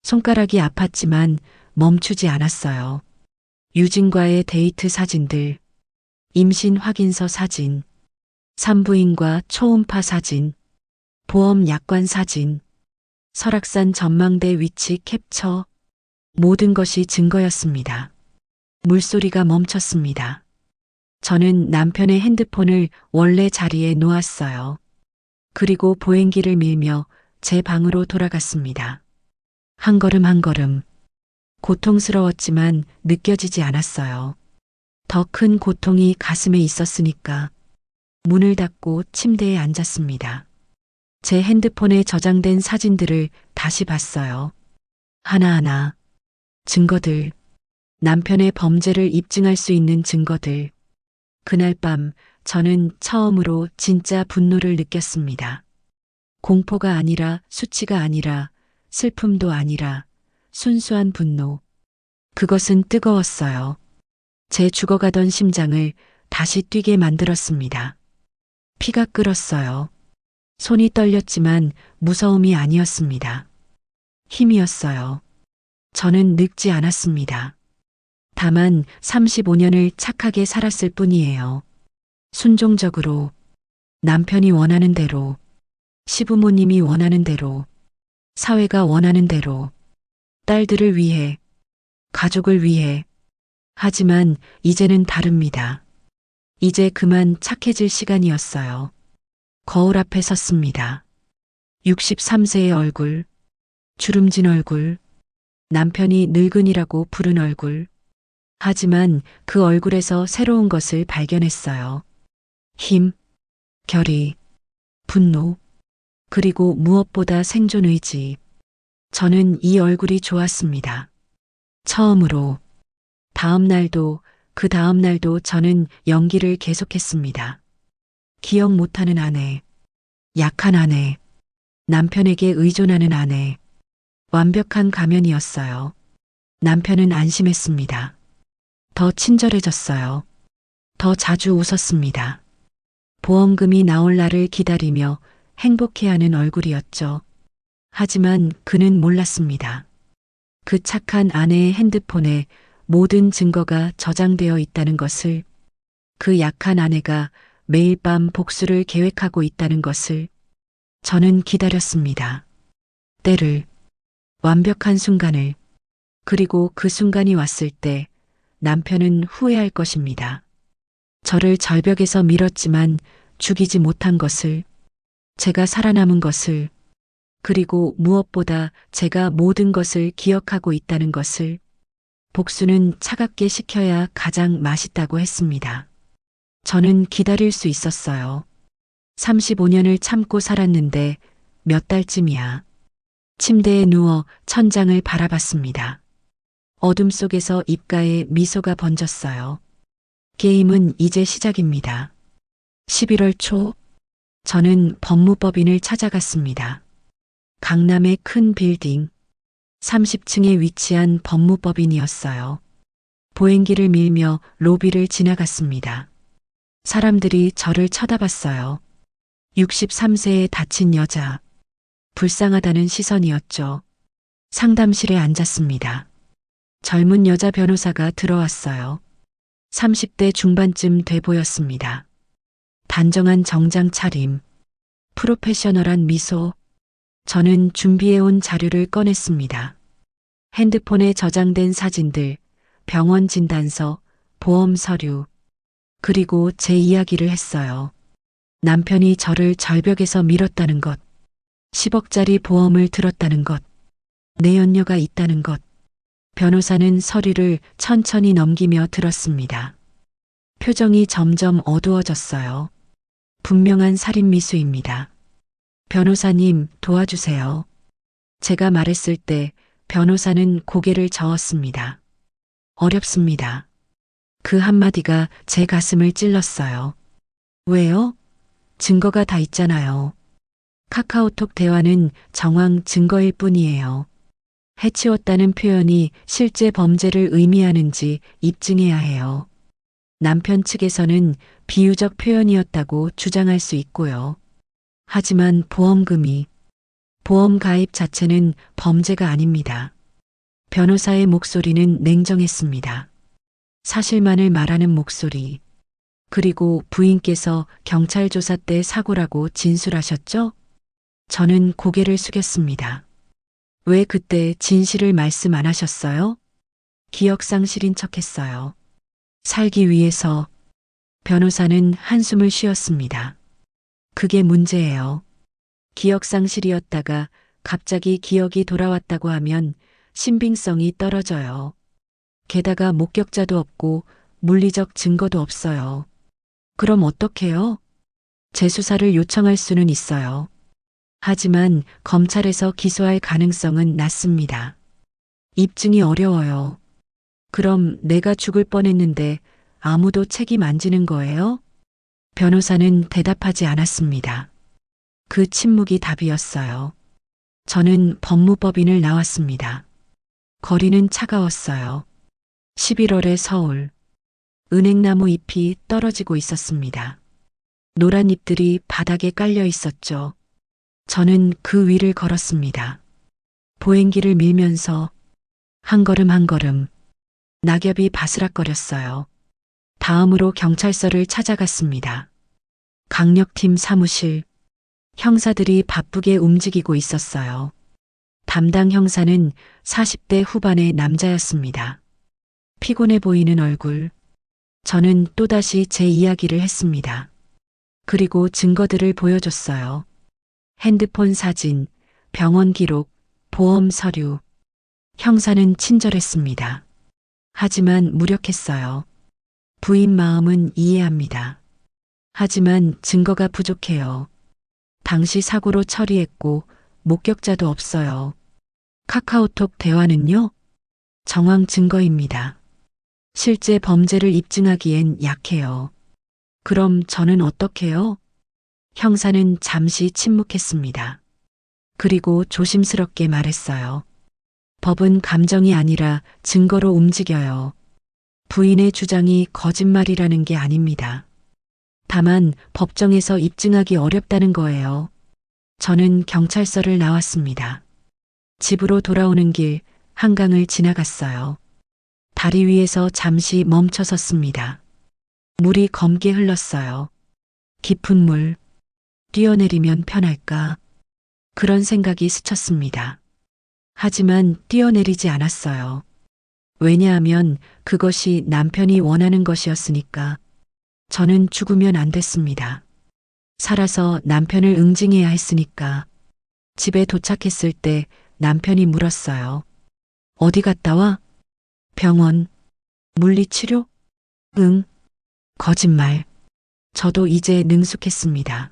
손가락이 아팠지만 멈추지 않았어요. 유진과의 데이트 사진들, 임신 확인서 사진, 산부인과 초음파 사진, 보험 약관 사진, 설악산 전망대 위치 캡처, 모든 것이 증거였습니다. 물소리가 멈췄습니다. 저는 남편의 핸드폰을 원래 자리에 놓았어요. 그리고 보행기를 밀며 제 방으로 돌아갔습니다. 한 걸음 한 걸음. 고통스러웠지만 느껴지지 않았어요. 더 큰 고통이 가슴에 있었으니까. 문을 닫고 침대에 앉았습니다. 제 핸드폰에 저장된 사진들을 다시 봤어요. 하나하나. 증거들. 남편의 범죄를 입증할 수 있는 증거들. 그날 밤 저는 처음으로 진짜 분노를 느꼈습니다. 공포가 아니라 수치가 아니라 슬픔도 아니라 순수한 분노. 그것은 뜨거웠어요. 제 죽어가던 심장을 다시 뛰게 만들었습니다. 피가 끓었어요. 손이 떨렸지만 무서움이 아니었습니다. 힘이었어요. 저는 늙지 않았습니다. 다만 35년을 착하게 살았을 뿐이에요. 순종적으로, 남편이 원하는 대로, 시부모님이 원하는 대로, 사회가 원하는 대로, 딸들을 위해, 가족을 위해. 하지만 이제는 다릅니다. 이제 그만 착해질 시간이었어요. 거울 앞에 섰습니다. 63세의 얼굴, 주름진 얼굴, 남편이 늙은이라고 부른 얼굴. 하지만 그 얼굴에서 새로운 것을 발견했어요. 힘, 결의, 분노, 그리고 무엇보다 생존 의지. 저는 이 얼굴이 좋았습니다. 처음으로. 다음 날도 그 다음 날도 저는 연기를 계속했습니다. 기억 못하는 아내, 약한 아내, 남편에게 의존하는 아내. 완벽한 가면이었어요. 남편은 안심했습니다. 더 친절해졌어요. 더 자주 웃었습니다. 보험금이 나올 날을 기다리며 행복해하는 얼굴이었죠. 하지만 그는 몰랐습니다. 그 착한 아내의 핸드폰에 모든 증거가 저장되어 있다는 것을, 그 약한 아내가 매일 밤 복수를 계획하고 있다는 것을. 저는 기다렸습니다. 때를, 완벽한 순간을. 그리고 그 순간이 왔을 때 남편은 후회할 것입니다. 저를 절벽에서 밀었지만 죽이지 못한 것을, 제가 살아남은 것을, 그리고 무엇보다 제가 모든 것을 기억하고 있다는 것을. 복수는 차갑게 식혀야 가장 맛있다고 했습니다. 저는 기다릴 수 있었어요. 35년을 참고 살았는데 몇 달쯤이야. 침대에 누워 천장을 바라봤습니다. 어둠 속에서 입가에 미소가 번졌어요. 게임은 이제 시작입니다. 11월 초, 저는 법무법인을 찾아갔습니다. 강남의 큰 빌딩, 30층에 위치한 법무법인이었어요. 보행기를 밀며 로비를 지나갔습니다. 사람들이 저를 쳐다봤어요. 63세의 다친 여자. 불쌍하다는 시선이었죠. 상담실에 앉았습니다. 젊은 여자 변호사가 들어왔어요. 30대 중반쯤 돼 보였습니다. 단정한 정장 차림, 프로페셔널한 미소. 저는 준비해온 자료를 꺼냈습니다. 핸드폰에 저장된 사진들, 병원 진단서, 보험 서류, 그리고 제 이야기를 했어요. 남편이 저를 절벽에서 밀었다는 것, 10억짜리 보험을 들었다는 것, 내 연녀가 있다는 것. 변호사는 서류를 천천히 넘기며 들었습니다. 표정이 점점 어두워졌어요. 분명한 살인 미수입니다. 변호사님, 도와주세요. 제가 말했을 때 변호사는 고개를 저었습니다. 어렵습니다. 그 한마디가 제 가슴을 찔렀어요. 왜요? 증거가 다 있잖아요. 카카오톡 대화는 정황 증거일 뿐이에요. 해치웠다는 표현이 실제 범죄를 의미하는지 입증해야 해요. 남편 측에서는 비유적 표현이었다고 주장할 수 있고요. 하지만 보험 가입 자체는 범죄가 아닙니다. 변호사의 목소리는 냉정했습니다. 사실만을 말하는 목소리. 그리고 부인께서 경찰 조사 때 사고라고 진술하셨죠? 저는 고개를 숙였습니다. 왜 그때 진실을 말씀 안 하셨어요? 기억 상실인 척했어요. 살기 위해서. 변호사는 한숨을 쉬었습니다. 그게 문제예요. 기억 상실이었다가 갑자기 기억이 돌아왔다고 하면 신빙성이 떨어져요. 게다가 목격자도 없고 물리적 증거도 없어요. 그럼 어떡해요? 재수사를 요청할 수는 있어요. 하지만 검찰에서 기소할 가능성은 낮습니다. 입증이 어려워요. 그럼 내가 죽을 뻔했는데 아무도 책임 안 지는 거예요? 변호사는 대답하지 않았습니다. 그 침묵이 답이었어요. 저는 법무법인을 나왔습니다. 거리는 차가웠어요. 11월의 서울. 은행나무 잎이 떨어지고 있었습니다. 노란 잎들이 바닥에 깔려 있었죠. 저는 그 위를 걸었습니다. 보행기를 밀면서 한 걸음 한 걸음 낙엽이 바스락거렸어요. 다음으로 경찰서를 찾아갔습니다. 강력팀 사무실. 형사들이 바쁘게 움직이고 있었어요. 담당 형사는 40대 후반의 남자였습니다. 피곤해 보이는 얼굴. 저는 또다시 제 이야기를 했습니다. 그리고 증거들을 보여줬어요. 핸드폰 사진, 병원 기록, 보험 서류. 형사는 친절했습니다. 하지만 무력했어요. 부인 마음은 이해합니다. 하지만 증거가 부족해요. 당시 사고로 처리했고 목격자도 없어요. 카카오톡 대화는요? 정황 증거입니다. 실제 범죄를 입증하기엔 약해요. 그럼 저는 어떡해요? 형사는 잠시 침묵했습니다. 그리고 조심스럽게 말했어요. 법은 감정이 아니라 증거로 움직여요. 부인의 주장이 거짓말이라는 게 아닙니다. 다만 법정에서 입증하기 어렵다는 거예요. 저는 경찰서를 나왔습니다. 집으로 돌아오는 길 한강을 지나갔어요. 다리 위에서 잠시 멈춰 섰습니다. 물이 검게 흘렀어요. 깊은 물. 뛰어내리면 편할까? 그런 생각이 스쳤습니다. 하지만 뛰어내리지 않았어요. 왜냐하면 그것이 남편이 원하는 것이었으니까. 저는 죽으면 안 됐습니다. 살아서 남편을 응징해야 했으니까. 집에 도착했을 때 남편이 물었어요. 어디 갔다 와? 병원. 물리치료? 응. 거짓말. 저도 이제 능숙했습니다.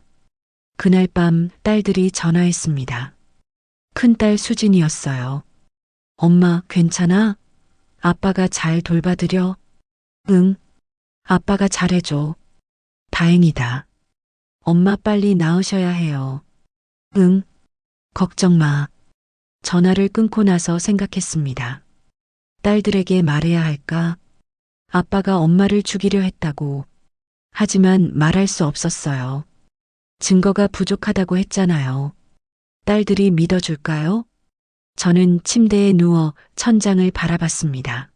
그날 밤 딸들이 전화했습니다. 큰딸 수진이었어요. 엄마 괜찮아? 아빠가 잘 돌봐드려? 응. 아빠가 잘해줘. 다행이다. 엄마 빨리 나으셔야 해요. 응. 걱정 마. 전화를 끊고 나서 생각했습니다. 딸들에게 말해야 할까? 아빠가 엄마를 죽이려 했다고. 하지만 말할 수 없었어요. 증거가 부족하다고 했잖아요. 딸들이 믿어줄까요? 저는 침대에 누워 천장을 바라봤습니다.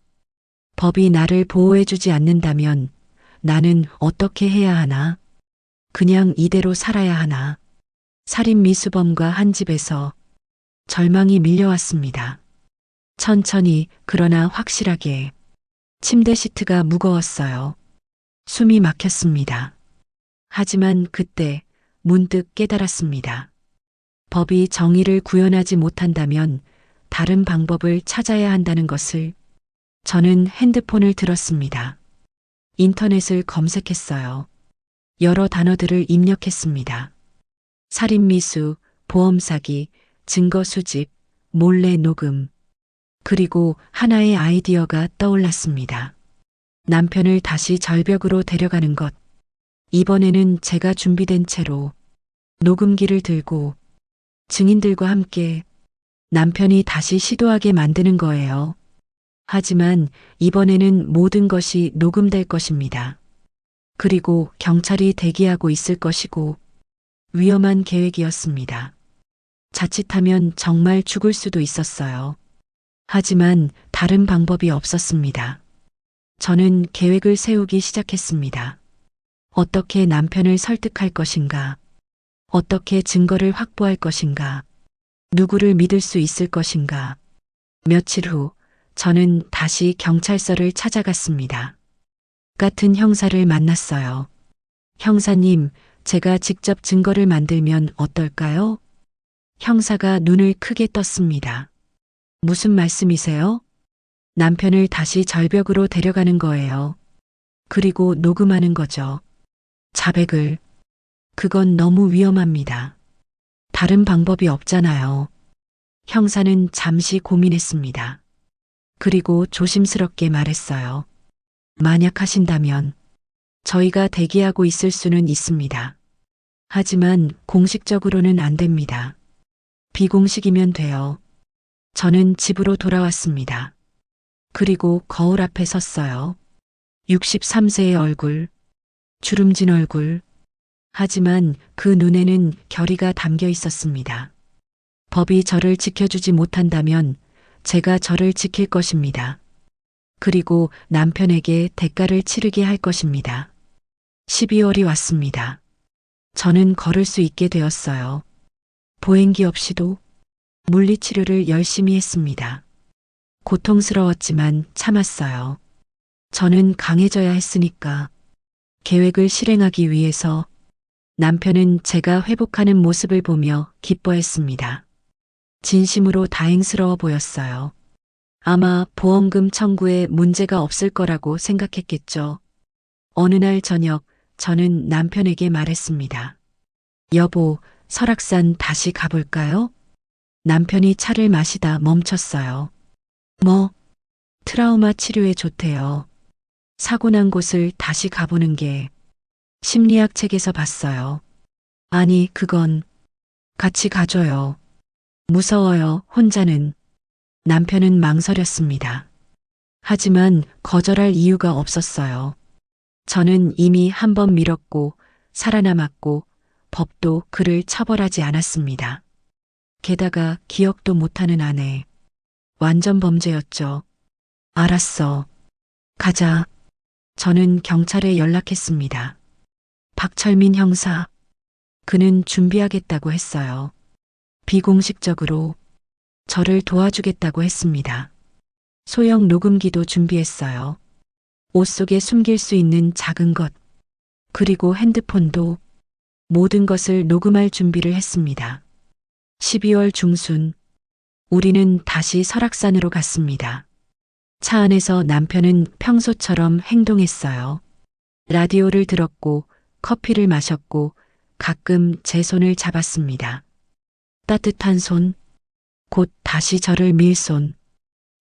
법이 나를 보호해주지 않는다면 나는 어떻게 해야 하나? 그냥 이대로 살아야 하나? 살인 미수범과 한 집에서 절망이 밀려왔습니다. 천천히 그러나 확실하게. 침대 시트가 무거웠어요. 숨이 막혔습니다. 하지만 그때 문득 깨달았습니다. 법이 정의를 구현하지 못한다면 다른 방법을 찾아야 한다는 것을. 저는 핸드폰을 들었습니다. 인터넷을 검색했어요. 여러 단어들을 입력했습니다. 살인미수, 보험사기, 증거 수집, 몰래 녹음. 그리고 하나의 아이디어가 떠올랐습니다. 남편을 다시 절벽으로 데려가는 것. 이번에는 제가 준비된 채로 녹음기를 들고 증인들과 함께 남편이 다시 시도하게 만드는 거예요. 하지만 이번에는 모든 것이 녹음될 것입니다. 그리고 경찰이 대기하고 있을 것이고 위험한 계획이었습니다. 자칫하면 정말 죽을 수도 있었어요. 하지만 다른 방법이 없었습니다. 저는 계획을 세우기 시작했습니다. 어떻게 남편을 설득할 것인가? 어떻게 증거를 확보할 것인가? 누구를 믿을 수 있을 것인가? 며칠 후 저는 다시 경찰서를 찾아갔습니다. 같은 형사를 만났어요. 형사님, 제가 직접 증거를 만들면 어떨까요? 형사가 눈을 크게 떴습니다. 무슨 말씀이세요? 남편을 다시 절벽으로 데려가는 거예요. 그리고 녹음하는 거죠. 자백을. 그건 너무 위험합니다. 다른 방법이 없잖아요. 형사는 잠시 고민했습니다. 그리고 조심스럽게 말했어요. 만약 하신다면 저희가 대기하고 있을 수는 있습니다. 하지만 공식적으로는 안 됩니다. 비공식이면 돼요. 저는 집으로 돌아왔습니다. 그리고 거울 앞에 섰어요. 63세의 얼굴, 주름진 얼굴. 하지만 그 눈에는 결의가 담겨 있었습니다. 법이 저를 지켜주지 못한다면 제가 저를 지킬 것입니다. 그리고 남편에게 대가를 치르게 할 것입니다. 12월이 왔습니다. 저는 걸을 수 있게 되었어요. 보행기 없이도 물리치료를 열심히 했습니다. 고통스러웠지만 참았어요. 저는 강해져야 했으니까. 계획을 실행하기 위해서 남편은 제가 회복하는 모습을 보며 기뻐했습니다. 진심으로 다행스러워 보였어요. 아마 보험금 청구에 문제가 없을 거라고 생각했겠죠. 어느 날 저녁 저는 남편에게 말했습니다. 여보, 설악산 다시 가볼까요? 남편이 차를 마시다 멈췄어요. 트라우마 치료에 좋대요. 사고 난 곳을 다시 가보는 게 심리학 책에서 봤어요. 아니, 그건 같이 가줘요. 무서워요, 혼자는. 남편은 망설였습니다. 하지만 거절할 이유가 없었어요. 저는 이미 한 번 밀었고 살아남았고 법도 그를 처벌하지 않았습니다. 게다가 기억도 못하는 아내. 완전 범죄였죠. 알았어. 가자. 저는 경찰에 연락했습니다. 박철민 형사. 그는 준비하겠다고 했어요. 비공식적으로 저를 도와주겠다고 했습니다. 소형 녹음기도 준비했어요. 옷 속에 숨길 수 있는 작은 것, 그리고 핸드폰도 모든 것을 녹음할 준비를 했습니다. 12월 중순, 우리는 다시 설악산으로 갔습니다. 차 안에서 남편은 평소처럼 행동했어요. 라디오를 들었고 커피를 마셨고 가끔 제 손을 잡았습니다. 따뜻한 손, 곧 다시 저를 밀 손.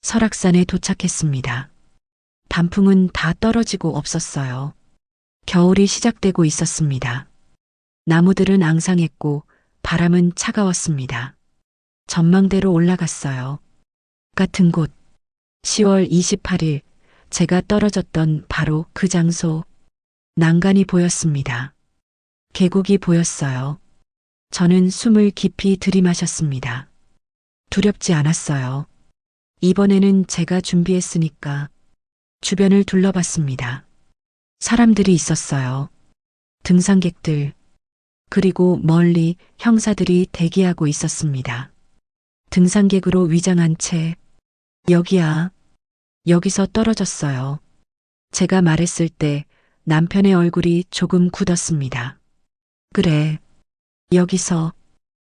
설악산에 도착했습니다. 단풍은 다 떨어지고 없었어요. 겨울이 시작되고 있었습니다. 나무들은 앙상했고 바람은 차가웠습니다. 전망대로 올라갔어요. 같은 곳, 10월 28일, 제가 떨어졌던 바로 그 장소, 난간이 보였습니다. 계곡이 보였어요. 저는 숨을 깊이 들이마셨습니다. 두렵지 않았어요. 이번에는 제가 준비했으니까. 주변을 둘러봤습니다. 사람들이 있었어요. 등산객들, 그리고 멀리 형사들이 대기하고 있었습니다. 등산객으로 위장한 채, 여기야. 여기서 떨어졌어요. 제가 말했을 때 남편의 얼굴이 조금 굳었습니다. 그래. 여기서.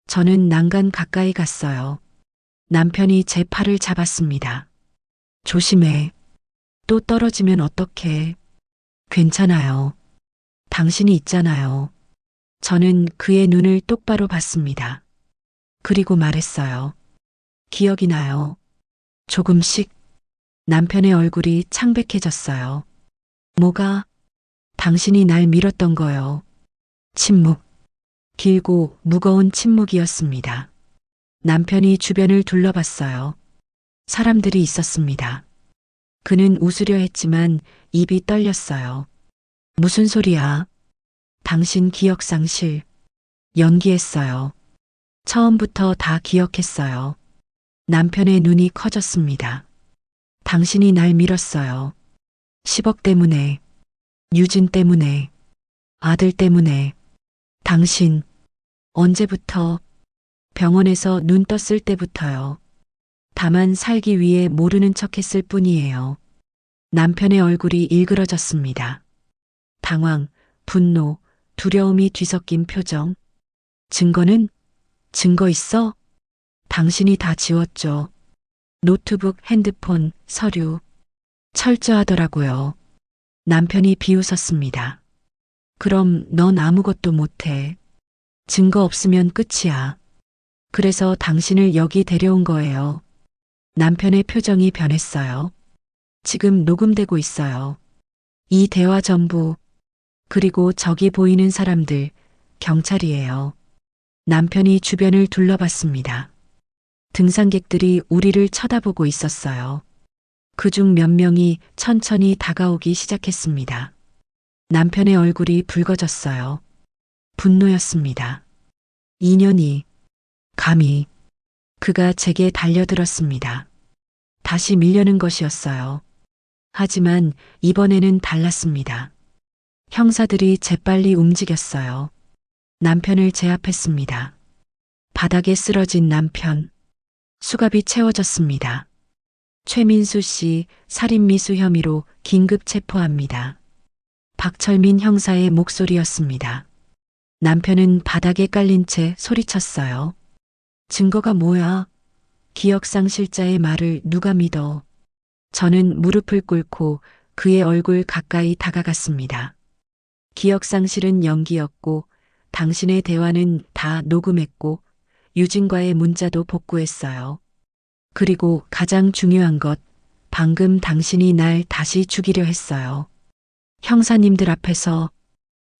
저는 난간 가까이 갔어요. 남편이 제 팔을 잡았습니다. 조심해. 또 떨어지면 어떡해. 괜찮아요. 당신이 있잖아요. 저는 그의 눈을 똑바로 봤습니다. 그리고 말했어요. 기억이 나요. 조금씩. 남편의 얼굴이 창백해졌어요. 뭐가? 당신이 날 밀었던 거요. 침묵. 길고 무거운 침묵이었습니다. 남편이 주변을 둘러봤어요. 사람들이 있었습니다. 그는 웃으려 했지만 입이 떨렸어요. 무슨 소리야? 당신 기억 상실. 연기했어요. 처음부터 다 기억했어요. 남편의 눈이 커졌습니다. 당신이 날 밀었어요. 10억 때문에, 유진 때문에, 아들 때문에. 당신, 언제부터? 병원에서 눈 떴을 때부터요. 다만 살기 위해 모르는 척 했을 뿐이에요. 남편의 얼굴이 일그러졌습니다. 당황, 분노, 두려움이 뒤섞인 표정. 증거는? 증거 있어? 당신이 다 지웠죠. 노트북, 핸드폰, 서류. 철저하더라고요. 남편이 비웃었습니다. 그럼 넌 아무것도 못해. 증거 없으면 끝이야. 그래서 당신을 여기 데려온 거예요. 남편의 표정이 변했어요. 지금 녹음되고 있어요. 이 대화 전부, 그리고 저기 보이는 사람들, 경찰이에요. 남편이 주변을 둘러봤습니다. 등산객들이 우리를 쳐다보고 있었어요. 그중 몇 명이 천천히 다가오기 시작했습니다. 남편의 얼굴이 붉어졌어요. 분노였습니다. 인연이, 감히, 그가 제게 달려들었습니다. 다시 밀려는 것이었어요. 하지만 이번에는 달랐습니다. 형사들이 재빨리 움직였어요. 남편을 제압했습니다. 바닥에 쓰러진 남편. 수갑이 채워졌습니다. 최민수 씨 살인미수 혐의로 긴급 체포합니다. 박철민 형사의 목소리였습니다. 남편은 바닥에 깔린 채 소리쳤어요. 증거가 뭐야? 기억상실자의 말을 누가 믿어? 저는 무릎을 꿇고 그의 얼굴 가까이 다가갔습니다. 기억상실은 연기였고 당신의 대화는 다 녹음했고 유진과의 문자도 복구했어요. 그리고 가장 중요한 것, 방금 당신이 날 다시 죽이려 했어요. 형사님들 앞에서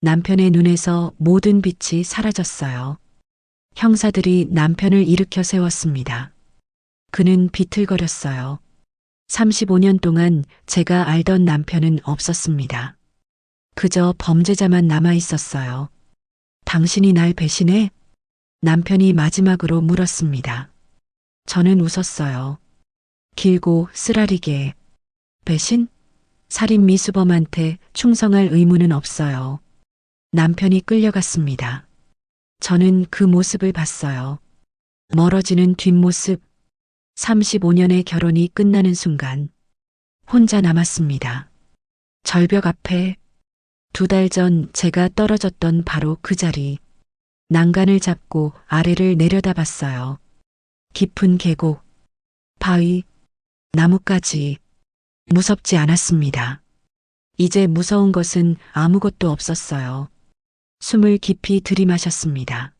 남편의 눈에서 모든 빛이 사라졌어요. 형사들이 남편을 일으켜 세웠습니다. 그는 비틀거렸어요. 35년 동안 제가 알던 남편은 없었습니다. 그저 범죄자만 남아 있었어요. 당신이 날 배신해? 남편이 마지막으로 물었습니다. 저는 웃었어요. 길고 쓰라리게. 배신? 살인 미수범한테 충성할 의무는 없어요. 남편이 끌려갔습니다. 저는 그 모습을 봤어요. 멀어지는 뒷모습. 35년의 결혼이 끝나는 순간 혼자 남았습니다. 절벽 앞에 2달 전 제가 떨어졌던 바로 그 자리. 난간을 잡고 아래를 내려다봤어요. 깊은 계곡, 바위, 나뭇가지. 무섭지 않았습니다. 이제 무서운 것은 아무것도 없었어요. 숨을 깊이 들이마셨습니다.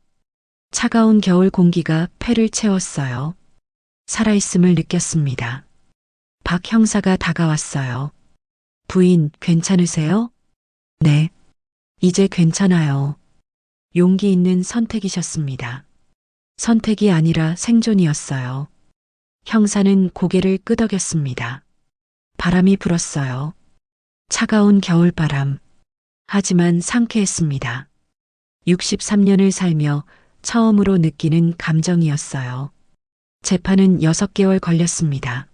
차가운 겨울 공기가 폐를 채웠어요. 살아있음을 느꼈습니다. 박 형사가 다가왔어요. 부인, 괜찮으세요? 네. 이제 괜찮아요. 용기 있는 선택이셨습니다. 선택이 아니라 생존이었어요. 형사는 고개를 끄덕였습니다. 바람이 불었어요. 차가운 겨울바람. 하지만 상쾌했습니다. 63년을 살며 처음으로 느끼는 감정이었어요. 재판은 6개월 걸렸습니다.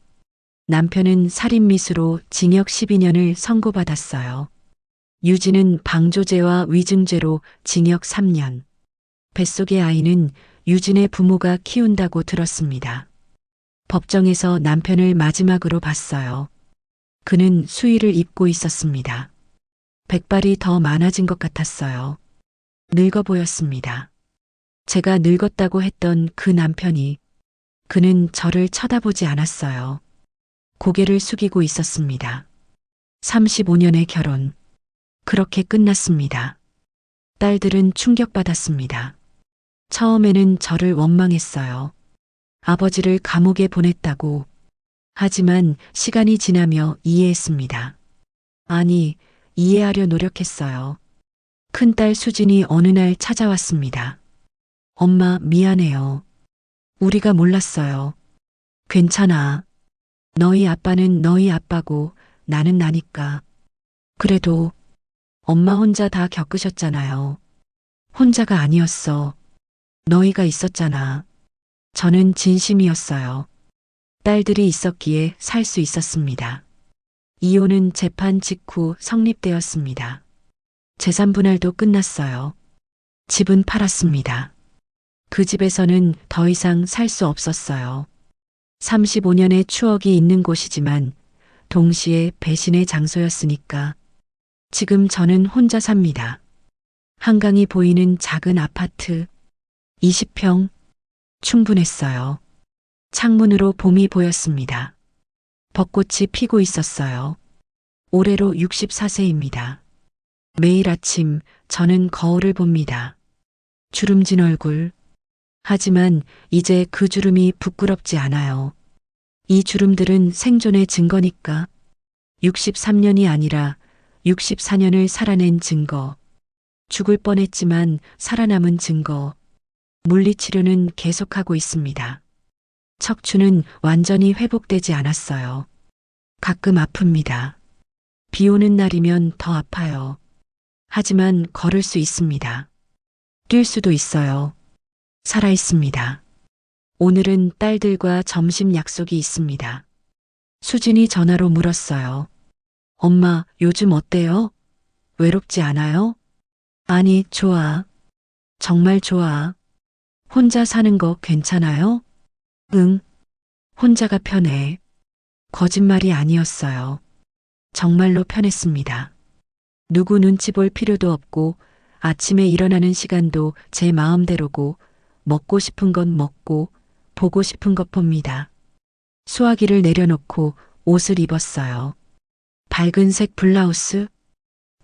남편은 살인미수로 징역 12년을 선고받았어요. 유진은 방조죄와 위증죄로 징역 3년. 뱃속의 아이는 유진의 부모가 키운다고 들었습니다. 법정에서 남편을 마지막으로 봤어요. 그는 수의를 입고 있었습니다. 백발이 더 많아진 것 같았어요. 늙어 보였습니다. 제가 늙었다고 했던 그 남편이, 그는 저를 쳐다보지 않았어요. 고개를 숙이고 있었습니다. 35년의 결혼. 그렇게 끝났습니다. 딸들은 충격받았습니다. 처음에는 저를 원망했어요. 아버지를 감옥에 보냈다고. 하지만 시간이 지나며 이해했습니다. 아니, 이해하려 노력했어요. 큰딸 수진이 어느 날 찾아왔습니다. 엄마, 미안해요. 우리가 몰랐어요. 괜찮아. 너희 아빠는 너희 아빠고 나는 나니까. 그래도 엄마 혼자 다 겪으셨잖아요. 혼자가 아니었어. 너희가 있었잖아. 저는 진심이었어요. 딸들이 있었기에 살 수 있었습니다. 이혼은 재판 직후 성립되었습니다. 재산 분할도 끝났어요. 집은 팔았습니다. 그 집에서는 더 이상 살 수 없었어요. 35년의 추억이 있는 곳이지만 동시에 배신의 장소였으니까. 지금 저는 혼자 삽니다. 한강이 보이는 작은 아파트. 20평. 충분했어요. 창문으로 봄이 보였습니다. 벚꽃이 피고 있었어요. 올해로 64세입니다. 매일 아침 저는 거울을 봅니다. 주름진 얼굴. 하지만 이제 그 주름이 부끄럽지 않아요. 이 주름들은 생존의 증거니까. 63년이 아니라 64년을 살아낸 증거. 죽을 뻔했지만 살아남은 증거. 물리치료는 계속하고 있습니다. 척추는 완전히 회복되지 않았어요. 가끔 아픕니다. 비 오는 날이면 더 아파요. 하지만 걸을 수 있습니다. 뛸 수도 있어요. 살아 있습니다. 오늘은 딸들과 점심 약속이 있습니다. 수진이 전화로 물었어요. 엄마, 요즘 어때요? 외롭지 않아요? 아니, 좋아. 정말 좋아. 혼자 사는 거 괜찮아요? 응. 혼자가 편해. 거짓말이 아니었어요. 정말로 편했습니다. 누구 눈치 볼 필요도 없고 아침에 일어나는 시간도 제 마음대로고 먹고 싶은 건 먹고 보고 싶은 것 봅니다. 수화기를 내려놓고 옷을 입었어요. 밝은색 블라우스,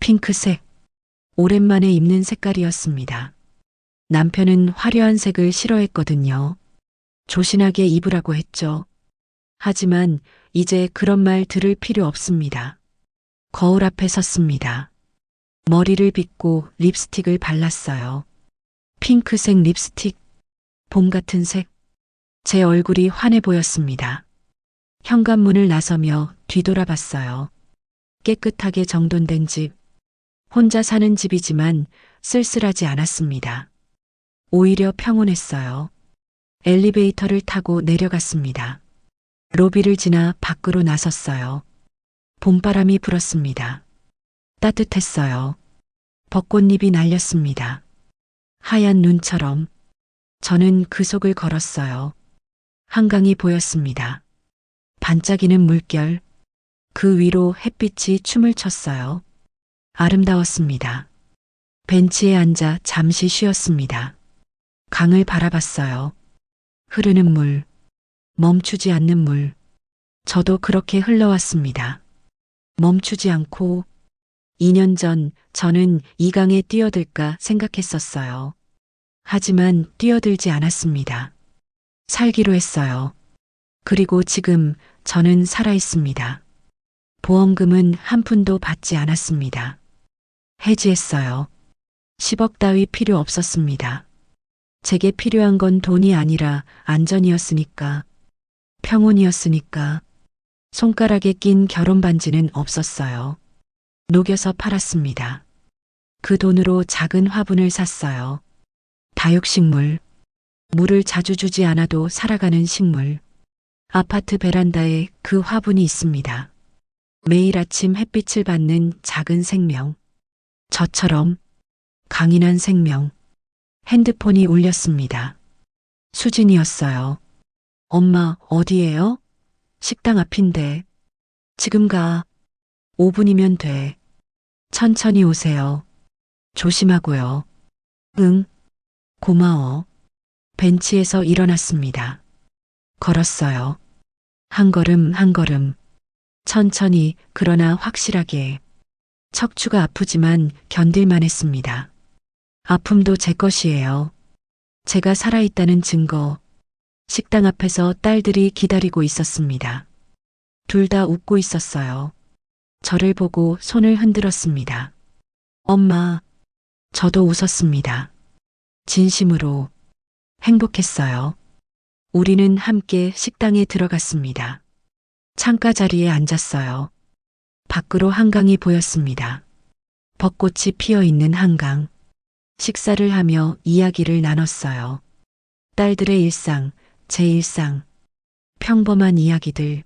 핑크색. 오랜만에 입는 색깔이었습니다. 남편은 화려한 색을 싫어했거든요. 조신하게 입으라고 했죠. 하지만 이제 그런 말 들을 필요 없습니다. 거울 앞에 섰습니다. 머리를 빗고 립스틱을 발랐어요. 핑크색 립스틱, 봄 같은 색. 제 얼굴이 환해 보였습니다. 현관문을 나서며 뒤돌아봤어요. 깨끗하게 정돈된 집. 혼자 사는 집이지만 쓸쓸하지 않았습니다. 오히려 평온했어요. 엘리베이터를 타고 내려갔습니다. 로비를 지나 밖으로 나섰어요. 봄바람이 불었습니다. 따뜻했어요. 벚꽃잎이 날렸습니다. 하얀 눈처럼. 저는 그 속을 걸었어요. 한강이 보였습니다. 반짝이는 물결. 그 위로 햇빛이 춤을 췄어요. 아름다웠습니다. 벤치에 앉아 잠시 쉬었습니다. 강을 바라봤어요. 흐르는 물, 멈추지 않는 물. 저도 그렇게 흘러왔습니다. 멈추지 않고 2년 전 저는 이 강에 뛰어들까 생각했었어요. 하지만 뛰어들지 않았습니다. 살기로 했어요. 그리고 지금 저는 살아 있습니다. 보험금은 한 푼도 받지 않았습니다. 해지했어요. 10억 따위 필요 없었습니다. 제게 필요한 건 돈이 아니라 안전이었으니까, 평온이었으니까. 손가락에 낀 결혼 반지는 없었어요. 녹여서 팔았습니다. 그 돈으로 작은 화분을 샀어요. 다육식물. 물을 자주 주지 않아도 살아가는 식물. 아파트 베란다에 그 화분이 있습니다. 매일 아침 햇빛을 받는 작은 생명. 저처럼 강인한 생명. 핸드폰이 울렸습니다. 수진이었어요. 엄마, 어디에요? 식당 앞인데. 지금 가. 5분이면 돼. 천천히 오세요. 조심하고요. 응. 고마워. 벤치에서 일어났습니다. 걸었어요. 한 걸음 한 걸음. 천천히 그러나 확실하게. 척추가 아프지만 견딜만 했습니다. 아픔도 제 것이에요. 제가 살아있다는 증거. 식당 앞에서 딸들이 기다리고 있었습니다. 둘 다 웃고 있었어요. 저를 보고 손을 흔들었습니다. 엄마, 저도 웃었습니다. 진심으로. 행복했어요. 우리는 함께 식당에 들어갔습니다. 창가 자리에 앉았어요. 밖으로 한강이 보였습니다. 벚꽃이 피어 있는 한강. 식사를 하며 이야기를 나눴어요. 딸들의 일상, 제 일상. 평범한 이야기들.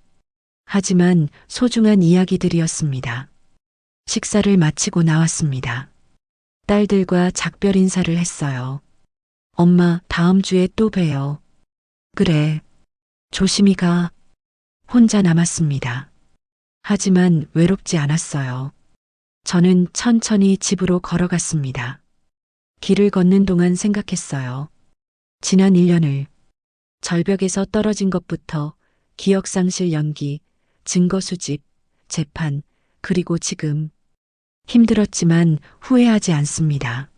하지만 소중한 이야기들이었습니다. 식사를 마치고 나왔습니다. 딸들과 작별 인사를 했어요. 엄마, 다음 주에 또 봬요. 그래. 조심히 가. 혼자 남았습니다. 하지만 외롭지 않았어요. 저는 천천히 집으로 걸어갔습니다. 길을 걷는 동안 생각했어요. 지난 1년을. 절벽에서 떨어진 것부터 기억상실 연기, 증거 수집, 재판, 그리고 지금. 힘들었지만 후회하지 않습니다.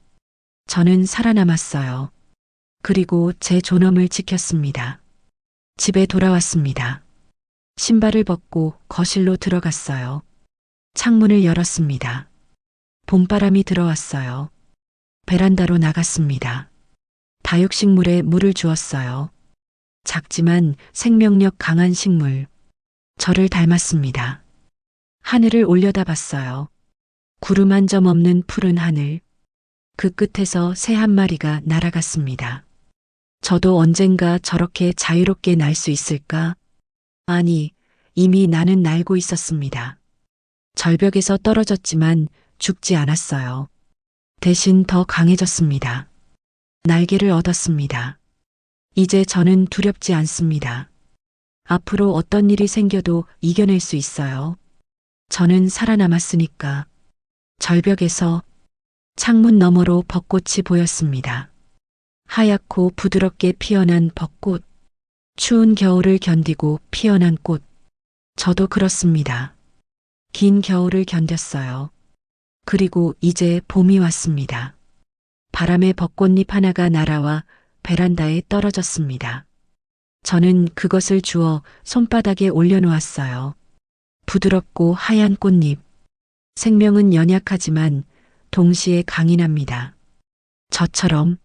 저는 살아남았어요. 그리고 제 존엄을 지켰습니다. 집에 돌아왔습니다. 신발을 벗고 거실로 들어갔어요. 창문을 열었습니다. 봄바람이 들어왔어요. 베란다로 나갔습니다. 다육식물에 물을 주었어요. 작지만 생명력 강한 식물. 저를 닮았습니다. 하늘을 올려다봤어요. 구름 한 점 없는 푸른 하늘. 그 끝에서 새 한 마리가 날아갔습니다. 저도 언젠가 저렇게 자유롭게 날 수 있을까? 아니, 이미 나는 날고 있었습니다. 절벽에서 떨어졌지만 죽지 않았어요. 대신 더 강해졌습니다. 날개를 얻었습니다. 이제 저는 두렵지 않습니다. 앞으로 어떤 일이 생겨도 이겨낼 수 있어요. 저는 살아남았으니까. 절벽에서 창문 너머로 벚꽃이 보였습니다. 하얗고 부드럽게 피어난 벚꽃. 추운 겨울을 견디고 피어난 꽃. 저도 그렇습니다. 긴 겨울을 견뎠어요. 그리고 이제 봄이 왔습니다. 바람에 벚꽃잎 하나가 날아와 베란다에 떨어졌습니다. 저는 그것을 주워 손바닥에 올려놓았어요. 부드럽고 하얀 꽃잎. 생명은 연약하지만 동시에 강인합니다. 저처럼